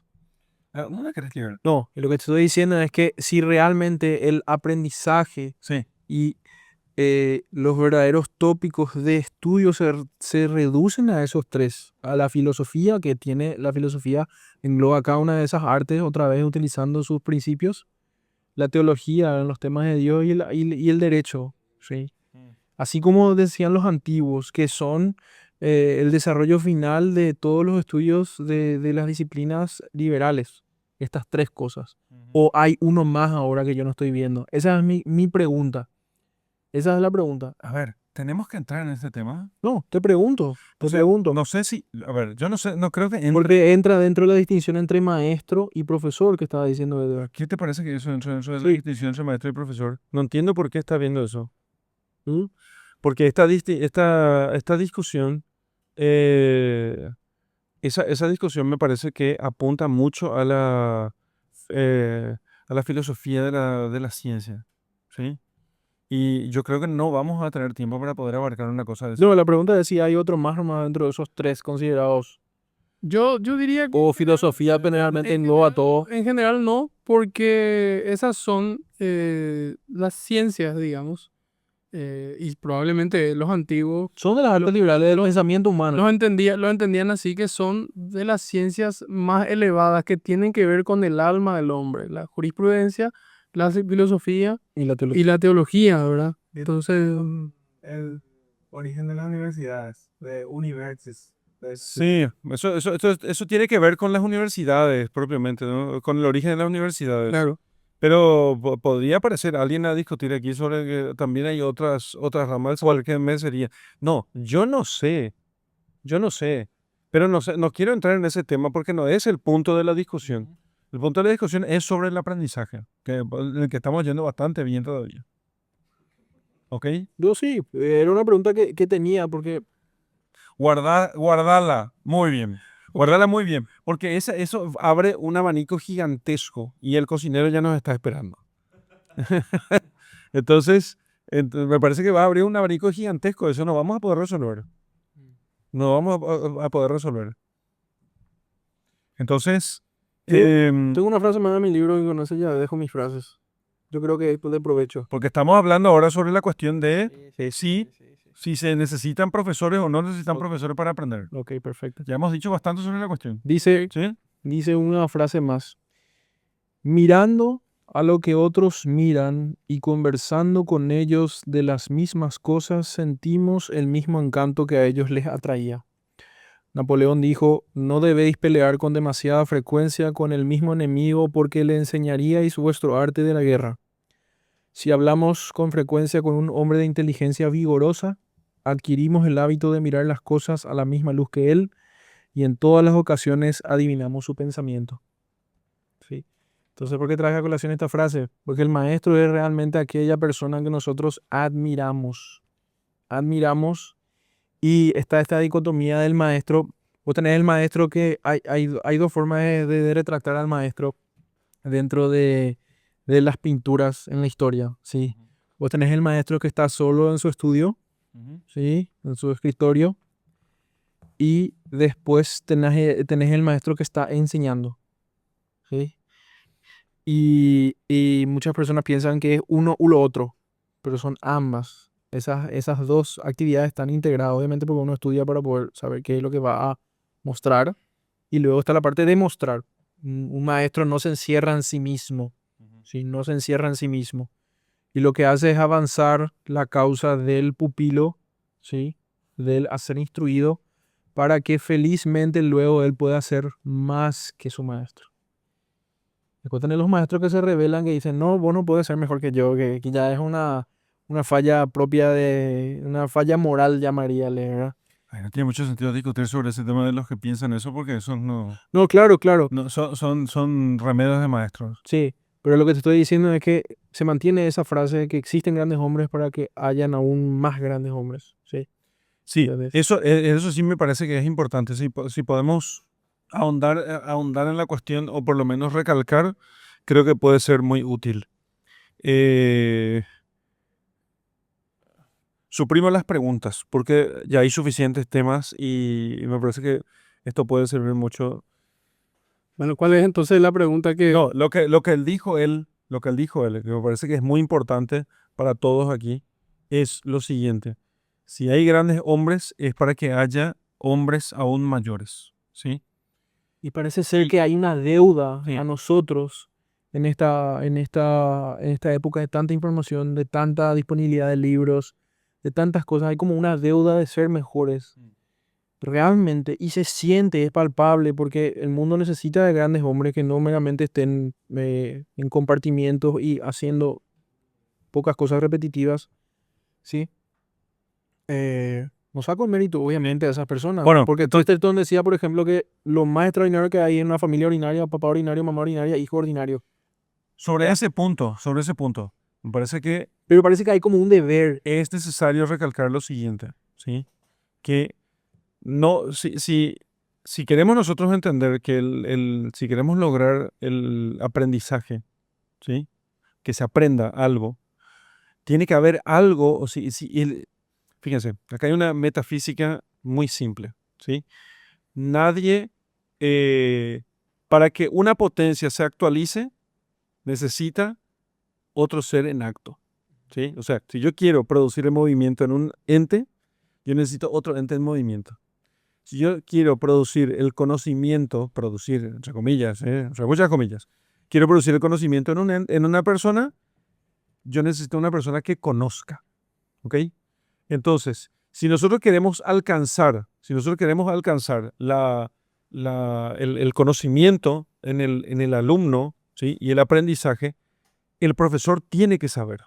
¿No la querés leer? No, lo que te estoy diciendo es que si realmente el aprendizaje Sí. y los verdaderos tópicos de estudio se reducen a esos tres, a la filosofía, que tiene la filosofía, engloba cada una de esas artes, otra vez utilizando sus principios, la teología en los temas de Dios y el derecho, ¿sí? Así como decían los antiguos, que son el desarrollo final de todos los estudios de las disciplinas liberales, estas tres cosas. ¿O hay uno más ahora que yo no estoy viendo? Esa es mi pregunta. Esa es la pregunta. A ver, tenemos que entrar en este tema. No, te pregunto, O sea, no sé si, a ver, yo no sé, no creo que entre. Porque entra dentro de la distinción entre maestro y profesor que estaba diciendo Edward. ¿Qué te parece que eso dentro de la Sí. distinción entre maestro y profesor? No entiendo por qué está viendo eso. ¿Mm? Porque esta discusión, esa discusión me parece que apunta mucho a la filosofía de la ciencia, ¿sí? Y yo creo que no vamos a tener tiempo para poder abarcar una cosa de eso. No, la pregunta es si hay otro más nomás dentro de esos tres considerados. Yo diría que O filosofía generalmente engloba todo. en general no, porque esas son las ciencias, digamos, y probablemente los antiguos Son de las artes liberales del pensamiento humano. lo entendían así, que son de las ciencias más elevadas que tienen que ver con el alma del hombre, la jurisprudencia, la filosofía Y la teología. y la teología, ¿verdad? Entonces, El origen de las universidades, de universis. Sí, eso tiene que ver con las universidades propiamente, ¿no? Con el origen de las universidades. claro. Pero podría aparecer alguien a discutir aquí sobre que también hay otras ramas, ¿cuál que me sería? No, yo no sé, pero no sé, no quiero entrar en ese tema porque no es el punto de la discusión. El punto de la discusión es sobre el aprendizaje, en el que estamos yendo bastante bien todavía. ¿Ok? Yo sí, era una pregunta que tenía porque Guardala muy bien. Guardala muy bien, porque eso abre un abanico gigantesco y el cocinero ya nos está esperando. Entonces, me parece que va a abrir un abanico gigantesco, eso no vamos a poder resolver. No vamos a poder resolver. Entonces, Sí. em, tengo una frase más en mi libro y con eso ya dejo mis frases. Yo creo que es de provecho. porque estamos hablando ahora sobre la cuestión de si se necesitan profesores o no necesitan profesores para aprender. Ok, perfecto. Ya hemos dicho bastante sobre la cuestión. Dice ¿Sí? una frase más. Mirando a lo que otros miran y conversando con ellos de las mismas cosas, sentimos el mismo encanto que a ellos les atraía. Napoleón dijo, no debéis pelear con demasiada frecuencia con el mismo enemigo porque le enseñaríais vuestro arte de la guerra. Si hablamos con frecuencia con un hombre de inteligencia vigorosa, adquirimos el hábito de mirar las cosas a la misma luz que él y en todas las ocasiones adivinamos su pensamiento. ¿Sí? Entonces, ¿por qué traje a colación esta frase? Porque el maestro es realmente aquella persona que nosotros admiramos. Admiramos y está esta dicotomía del maestro. Vos tenés el maestro que hay dos formas de retratar al maestro dentro de las pinturas en la historia, ¿sí? Vos tenés el maestro que está solo en su estudio, ¿sí? En su escritorio. Y después tenés el maestro que está enseñando, ¿sí? Y muchas personas piensan que es uno u lo otro, pero son ambas. Esas dos actividades están integradas, obviamente porque uno estudia para poder saber qué es lo que va a mostrar. Y luego está la parte de mostrar. Un maestro no se encierra en sí mismo, ¿sí? No se encierra en sí mismo. Y lo que hace es avanzar la causa del pupilo, ¿sí? Del a ser instruido, para que felizmente luego él pueda ser más que su maestro. Después tenés los maestros que se rebelan, que dicen, no, vos no puedes ser mejor que yo, que ya es una falla propia una falla moral, llamaríale, ¿verdad? Ay, no tiene mucho sentido discutir sobre ese tema de los que piensan eso porque esos no, No, claro, no son remedios de maestros. sí. Pero lo que te estoy diciendo es que se mantiene esa frase de que existen grandes hombres para que hayan aún más grandes hombres. ¿Sí? Sí, ¿Entendés? eso sí me parece que es importante. Si podemos ahondar en la cuestión o por lo menos recalcar, creo que puede ser muy útil. Eh, Suprimo las preguntas porque ya hay suficientes temas y me parece que esto puede servir mucho. Bueno, ¿cuál es entonces la pregunta que... No, lo que él dijo que me parece que es muy importante para todos aquí, es lo siguiente. Si hay grandes hombres, es para que haya hombres aún mayores, ¿sí? Y parece ser Y- que hay una deuda Sí. a nosotros en esta época de tanta información, de tanta disponibilidad de libros, de tantas cosas. Hay como una deuda de ser mejores. Realmente, y se siente, es palpable, porque el mundo necesita de grandes hombres que no meramente estén en compartimientos y haciendo pocas cosas repetitivas, ¿sí? No saco el mérito, obviamente, a esas personas. Bueno, Porque entonces, Chesterton decía, por ejemplo, que lo más extraordinario que hay en una familia ordinaria, papá ordinario, mamá ordinaria, hijo ordinario. sobre ese punto, me parece que Pero parece que hay como un deber. es necesario recalcar lo siguiente, ¿sí? Que no, si queremos nosotros entender que si queremos lograr el aprendizaje, ¿sí? Que se aprenda algo, tiene que haber algo, fíjense, acá hay una metafísica muy simple, ¿sí? Nadie, para que una potencia se actualice, necesita otro ser en acto, ¿sí? O sea, si yo quiero producir el movimiento en un ente, yo necesito otro ente en movimiento. Si yo quiero producir el conocimiento, producir, entre comillas, entre muchas comillas, quiero producir el conocimiento en una persona, yo necesito una persona que conozca, ¿ok? Entonces, si nosotros queremos alcanzar el conocimiento en el alumno, ¿sí? Y el aprendizaje, el profesor tiene que saber,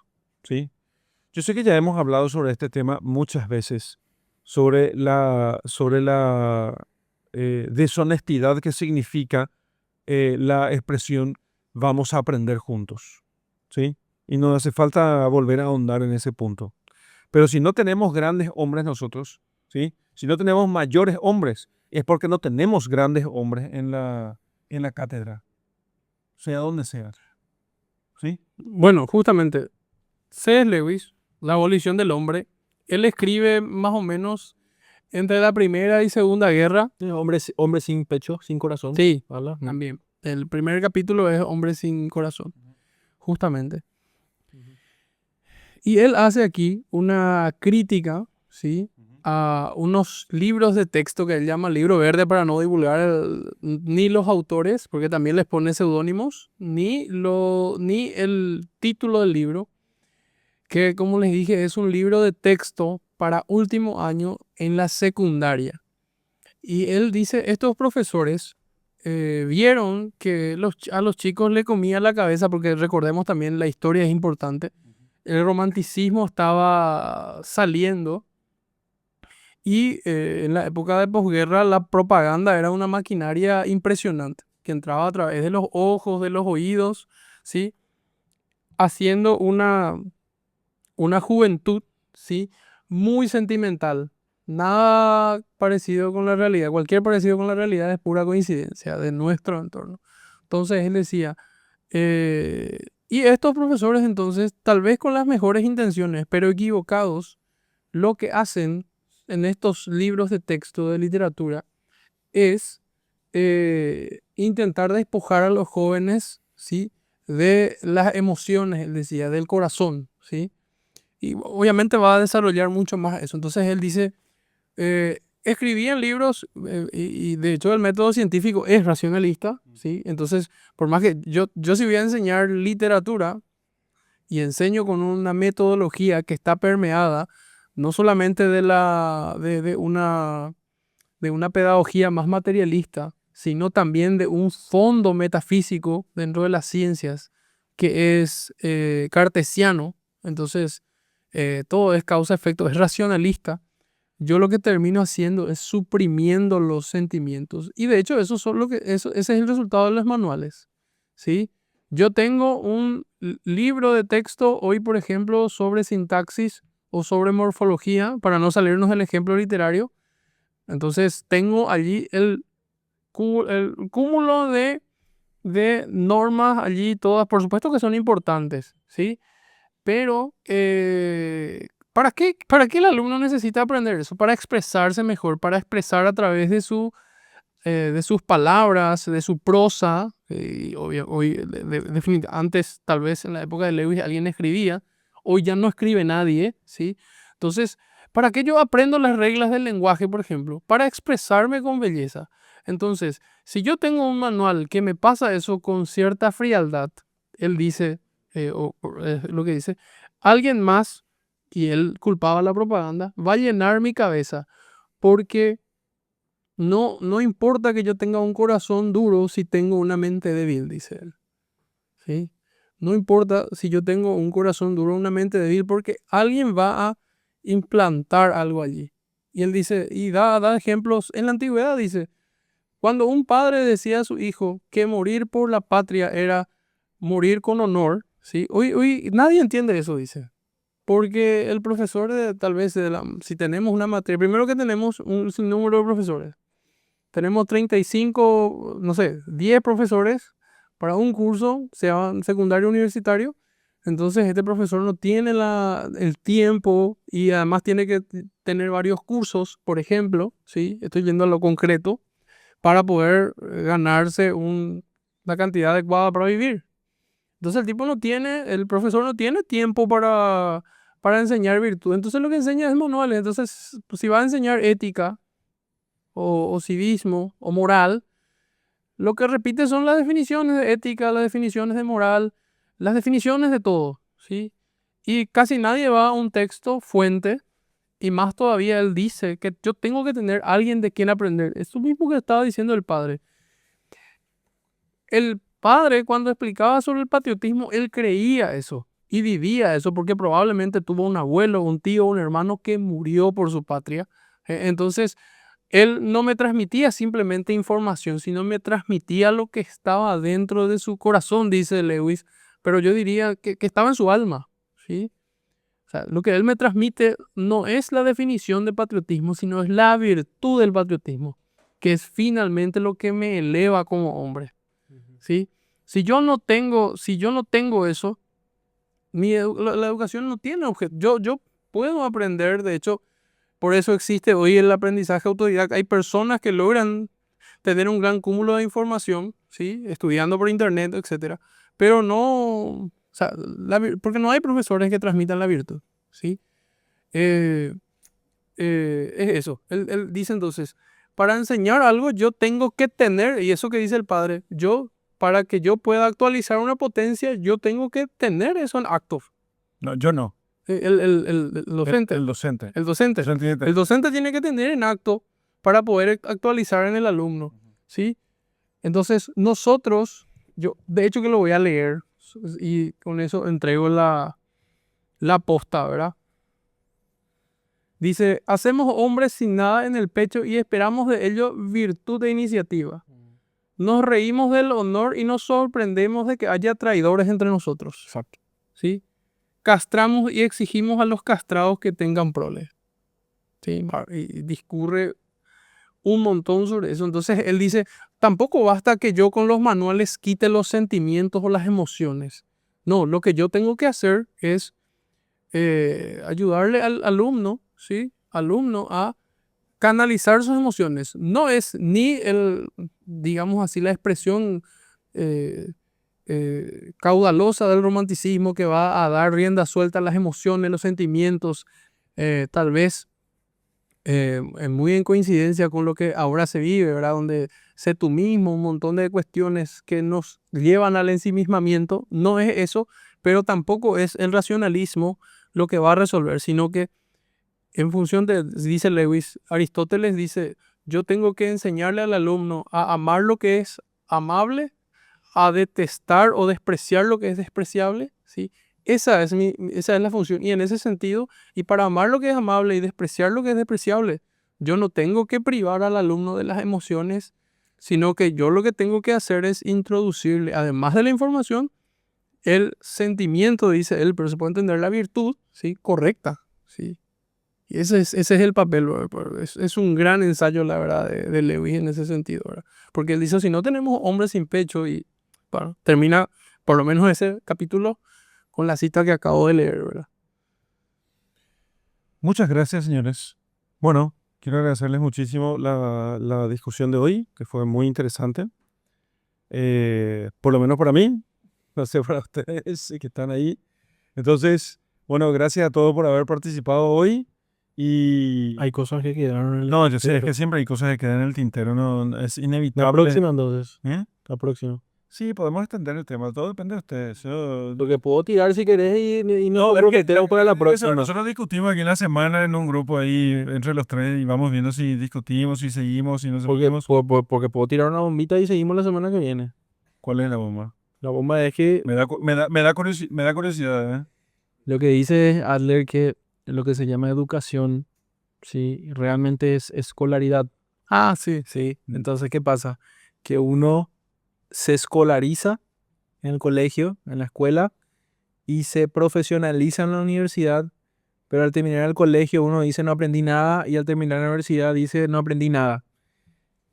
¿sí? Yo sé que ya hemos hablado sobre este tema muchas veces, sobre la deshonestidad que significa la expresión vamos a aprender juntos, ¿sí? Y no hace falta volver a ahondar en ese punto. Pero si no tenemos grandes hombres nosotros, ¿sí? Si no tenemos mayores hombres, es porque no tenemos grandes hombres en la cátedra, sea donde sea, ¿sí? Bueno, justamente, C.S. Lewis, La abolición del hombre, él escribe más o menos entre la Primera y Segunda Guerra. Hombre sin pecho, sin corazón. Sí, Habla. también. El primer capítulo es Hombre sin corazón, justamente. Y él hace aquí una crítica, ¿sí? A unos libros de texto que él llama libro verde para no divulgar ni los autores, porque también les pone seudónimos, ni el título del libro, que como les dije es un libro de texto para último año en la secundaria. Y él dice, estos profesores vieron que a los chicos le comía la cabeza, porque recordemos también la historia es importante. El romanticismo estaba saliendo y en la época de posguerra la propaganda era una maquinaria impresionante que entraba a través de los ojos, de los oídos, ¿sí? Haciendo una juventud, ¿sí? Muy sentimental. Nada parecido con la realidad. Cualquier parecido con la realidad es pura coincidencia de nuestro entorno. Entonces él decía, y estos profesores entonces, tal vez con las mejores intenciones, pero equivocados, lo que hacen en estos libros de texto de literatura es intentar despojar a los jóvenes, ¿sí? De las emociones, él decía, del corazón, ¿sí? Y obviamente va a desarrollar mucho más eso. Entonces él dice, escribían libros y de hecho el método científico es racionalista, ¿sí? Entonces, por más que yo si voy a enseñar literatura y enseño con una metodología que está permeada no solamente de una pedagogía más materialista, sino también de un fondo metafísico dentro de las ciencias que es cartesiano. Entonces, todo es causa-efecto, es racionalista. Yo lo que termino haciendo es suprimiendo los sentimientos. Y de hecho, ese es el resultado de los manuales, ¿sí? Yo tengo un libro de texto hoy, por ejemplo, sobre sintaxis o sobre morfología, para no salirnos del ejemplo literario. Entonces tengo allí el cúmulo de normas allí, todas, por supuesto que son importantes, ¿sí? Pero, ¿para qué el alumno necesita aprender eso? Para expresarse mejor, para expresar a través de sus palabras, de su prosa. Antes, tal vez en la época de Lewis, alguien escribía, hoy ya no escribe nadie, ¿sí? Entonces, ¿para qué yo aprendo las reglas del lenguaje, por ejemplo? Para expresarme con belleza. Entonces, si yo tengo un manual que me pasa eso con cierta frialdad, él dice, lo que dice, alguien más, y él culpaba la propaganda, va a llenar mi cabeza, porque no importa que yo tenga un corazón duro si tengo una mente débil, dice él. ¿Sí? No importa si yo tengo un corazón duro o una mente débil, porque alguien va a implantar algo allí. Y él dice, y da ejemplos en la antigüedad, dice, cuando un padre decía a su hijo que morir por la patria era morir con honor, ¿sí? Hoy nadie entiende eso, dice. Porque el profesor, tal vez, si tenemos una materia, primero que tenemos un sinnúmero de profesores. Tenemos 35, no sé, 10 profesores para un curso, sea secundario o universitario. Entonces este profesor no tiene el tiempo y además tiene que tener varios cursos, por ejemplo, ¿sí? Estoy yendo a lo concreto, para poder ganarse una cantidad adecuada para vivir. Entonces el profesor no tiene tiempo para enseñar virtud. Entonces lo que enseña es manuales. Entonces, pues, si va a enseñar ética o civismo o moral, lo que repite son las definiciones de ética, las definiciones de moral, las definiciones de todo, ¿sí? Y casi nadie va a un texto fuente, y más todavía él dice que yo tengo que tener alguien de quien aprender. Es lo mismo que estaba diciendo el padre. El padre, cuando explicaba sobre el patriotismo, él creía eso y vivía eso, porque probablemente tuvo un abuelo, un tío, un hermano que murió por su patria. Entonces, él no me transmitía simplemente información, sino me transmitía lo que estaba dentro de su corazón, dice Lewis, pero yo diría que estaba en su alma, ¿sí? O sea, lo que él me transmite no es la definición de patriotismo, sino es la virtud del patriotismo, que es finalmente lo que me eleva como hombre, ¿sí? Si yo no tengo eso, la educación no tiene objeto. Yo puedo aprender, de hecho, por eso existe hoy el aprendizaje autodidacta. Hay personas que logran tener un gran cúmulo de información, ¿sí? Estudiando por internet, etcétera, pero no, o sea, porque no hay profesores que transmitan la virtud, ¿sí? Es eso. Él dice entonces, para enseñar algo yo tengo que tener, y eso que dice el padre, para que yo pueda actualizar una potencia, yo tengo que tener eso en acto. No, yo no. El docente. El docente. El docente. El docente tiene que tener en acto para poder actualizar en el alumno, ¿sí? Entonces, nosotros, yo de hecho que lo voy a leer y con eso entrego la posta, ¿verdad? Dice, hacemos hombres sin nada en el pecho y esperamos de ello virtud de iniciativa. Nos reímos del honor y nos sorprendemos de que haya traidores entre nosotros. Exacto. ¿Sí? Castramos y exigimos a los castrados que tengan prole. ¿Sí? Y discurre un montón sobre eso. Entonces él dice, tampoco basta que yo con los manuales quite los sentimientos o las emociones. No, lo que yo tengo que hacer es ayudarle al alumno, ¿sí? Alumno a canalizar sus emociones. No es ni digamos así, la expresión caudalosa del romanticismo que va a dar rienda suelta a las emociones, los sentimientos, tal vez muy en coincidencia con lo que ahora se vive, ¿verdad? Donde sé tú mismo, un montón de cuestiones que nos llevan al ensimismamiento. No es eso, pero tampoco es el racionalismo lo que va a resolver, sino que en función dice Lewis, Aristóteles dice, yo tengo que enseñarle al alumno a amar lo que es amable, a detestar o despreciar lo que es despreciable, ¿sí? Esa es la función. Y en ese sentido, y para amar lo que es amable y despreciar lo que es despreciable, yo no tengo que privar al alumno de las emociones, sino que yo lo que tengo que hacer es introducirle, además de la información, el sentimiento, dice él, pero se puede entender la virtud, ¿sí? Correcta, ¿sí? Y ese es el papel, ¿verdad? Es un gran ensayo, la verdad, de Lewis en ese sentido, ¿verdad? Porque él dice, si no tenemos hombres sin pecho, y bueno, termina por lo menos ese capítulo con la cita que acabo de leer, ¿verdad? Muchas gracias, señores. Bueno, quiero agradecerles muchísimo la discusión de hoy, que fue muy interesante. Por lo menos para mí, no sé para ustedes que están ahí. Entonces, bueno, gracias a todos por haber participado hoy. Y Hay cosas que quedaron en el no, yo sé, es tintero. que siempre hay cosas que quedan en el tintero, no, es La inevitable. próxima, entonces. ¿Eh? La próxima. Sí, podemos extender el tema, todo depende de ustedes. Lo que puedo tirar si querés y No, no es que tenemos para la eso, próxima. nosotros discutimos aquí en la semana en un grupo ahí entre los tres y vamos viendo si discutimos, si seguimos, si no Porque, seguimos. porque puedo tirar una bombita y seguimos la semana que viene. ¿Cuál es la bomba? La bomba es que Me da curiosidad, ¿eh? lo que dice Adler que lo que se llama educación, sí, realmente es escolaridad. Ah, sí. Sí, entonces, ¿qué pasa? Que uno se escolariza en el colegio, en la escuela, y se profesionaliza en la universidad, pero al terminar el colegio uno dice no aprendí nada y al terminar la universidad dice no aprendí nada.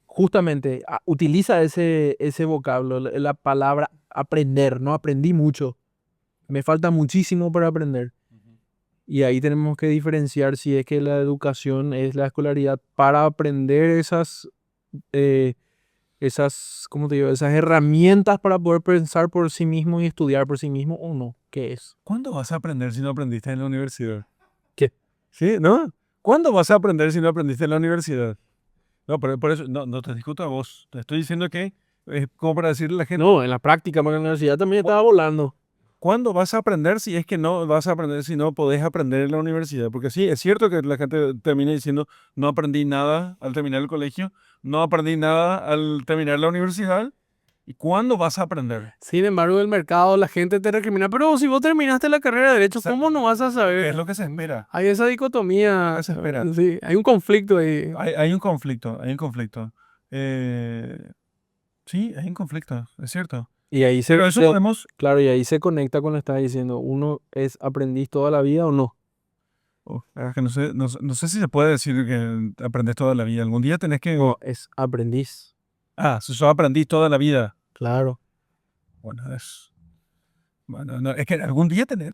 Justamente utiliza ese vocablo, la palabra aprender, no aprendí mucho, me falta muchísimo para aprender. Y ahí tenemos que diferenciar si es que la educación es la escolaridad para aprender ¿cómo te digo? Esas herramientas para poder pensar por sí mismo y estudiar por sí mismo o no. ¿Qué es? ¿Cuándo vas a aprender si no aprendiste en la universidad? ¿Qué? ¿Sí? ¿No? ¿Cuándo vas a aprender si no aprendiste en la universidad? No, pero por eso, no te discuto a vos. Te estoy diciendo que es como para decirle a la gente, No, en la práctica, porque en la universidad también estaba volando. ¿cuándo vas a aprender si es que no vas a aprender si no podés aprender en la universidad? Porque sí, es cierto que la gente termina diciendo, no aprendí nada al terminar el colegio, no aprendí nada al terminar la universidad. ¿Y cuándo vas a aprender? Sin embargo, en el mercado la gente te recrimina, pero si vos terminaste la carrera de Derecho, O sea, ¿cómo no vas a ¿Qué saber? es lo que se espera? Hay esa dicotomía. ¿Qué se espera? Sí, hay un conflicto ahí. Hay un conflicto, hay un conflicto. Sí, hay un conflicto, es cierto. Y ahí Pero eso podemos... claro, y ahí se conecta con lo que estás diciendo. ¿Uno es aprendiz toda la vida o no? es que no sé si se puede decir que aprendes toda la vida. Algún día tenés que... No, es aprendiz. Si sos aprendiz toda la vida. Claro. Bueno, es que algún día tenés...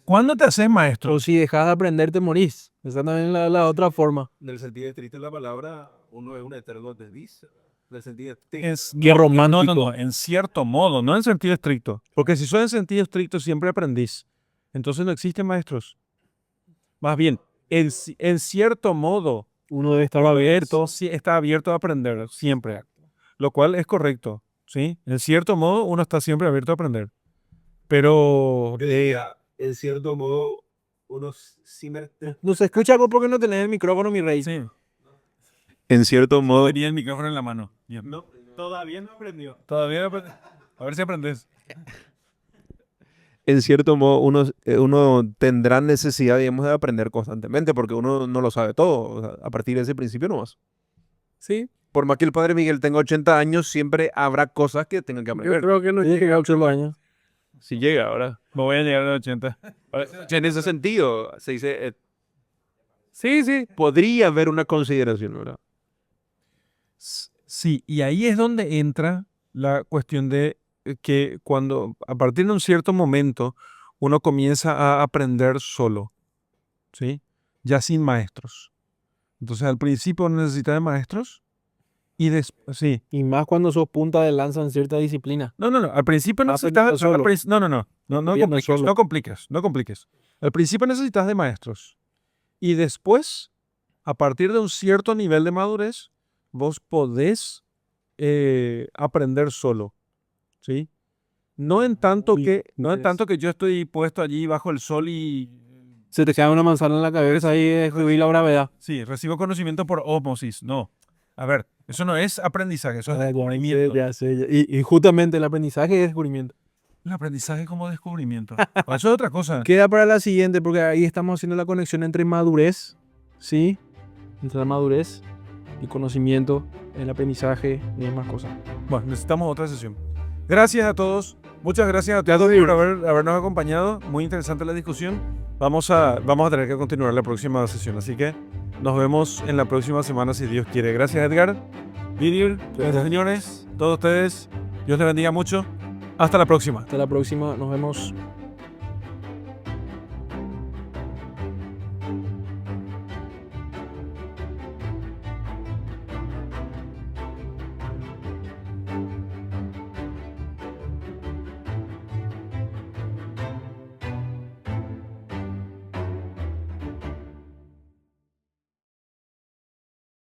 ¿Cuándo te haces maestro? O si dejas de aprender, te morís. Esa también es la otra forma. En el sentido estricto de la palabra, uno es un eterno aprendiz. En el sentido estricto. Qué romántico. No, en cierto modo, no en sentido estricto. Porque si sos en sentido estricto siempre aprendís. Entonces no existen maestros. Más bien, en cierto modo, Uno debe estar abierto. sí está abierto a aprender, siempre. Lo cual es correcto, ¿sí? En cierto modo, uno está siempre abierto a aprender. Pero... En cierto modo, uno sí No se escucha algo porque no tenés el micrófono, mi rey. Sí, En cierto modo, tenía el micrófono en la mano. Bien. no, todavía no aprendió. Todavía no aprendí. A ver si aprendes. En cierto modo, uno tendrá necesidad, digamos, de aprender constantemente porque uno no lo sabe todo. O sea, a partir de ese principio nomás. Sí, Por más que el padre Miguel tenga 80 años, siempre habrá cosas que tengan que yo aprender. creo que no llega a 8 años. Si llega ahora. Me voy a llegar a los 80. En ese sentido, se dice, Sí, sí. podría haber una consideración, ¿verdad? Sí, y ahí es donde entra la cuestión de que cuando, a partir de un cierto momento, uno comienza a aprender solo, ¿sí? Ya sin maestros. Entonces, al principio uno necesita de maestros y después, sí. Y más cuando sos punta de lanza en cierta disciplina. No, al principio necesitas... Aprendiendo solo. No Aprendiendo compliques, solo. no compliques. Al principio necesitas de maestros y después, a partir de un cierto nivel de madurez, vos podés aprender solo, ¿sí? No en tanto que yo estoy puesto allí bajo el sol y Se te cae una manzana en la cabeza y descubrir la gravedad. sí, recibo conocimiento por ósmosis. No. A ver, eso no es aprendizaje, eso es descubrimiento. Ya sé. Y justamente el aprendizaje es descubrimiento. El aprendizaje como descubrimiento. Eso es otra cosa. Queda para la siguiente, porque ahí estamos haciendo la conexión entre madurez, ¿sí? Entre la madurez y conocimiento, el aprendizaje y demás cosas. Bueno, necesitamos otra sesión. Gracias a todos. Muchas gracias a todos por habernos acompañado. Muy interesante la discusión. Vamos a tener que continuar la próxima sesión. Así que nos vemos en la próxima semana si Dios quiere. Gracias, Edgar. Didier, señores, todos ustedes. Dios les bendiga mucho. Hasta la próxima. Hasta la próxima. Nos vemos.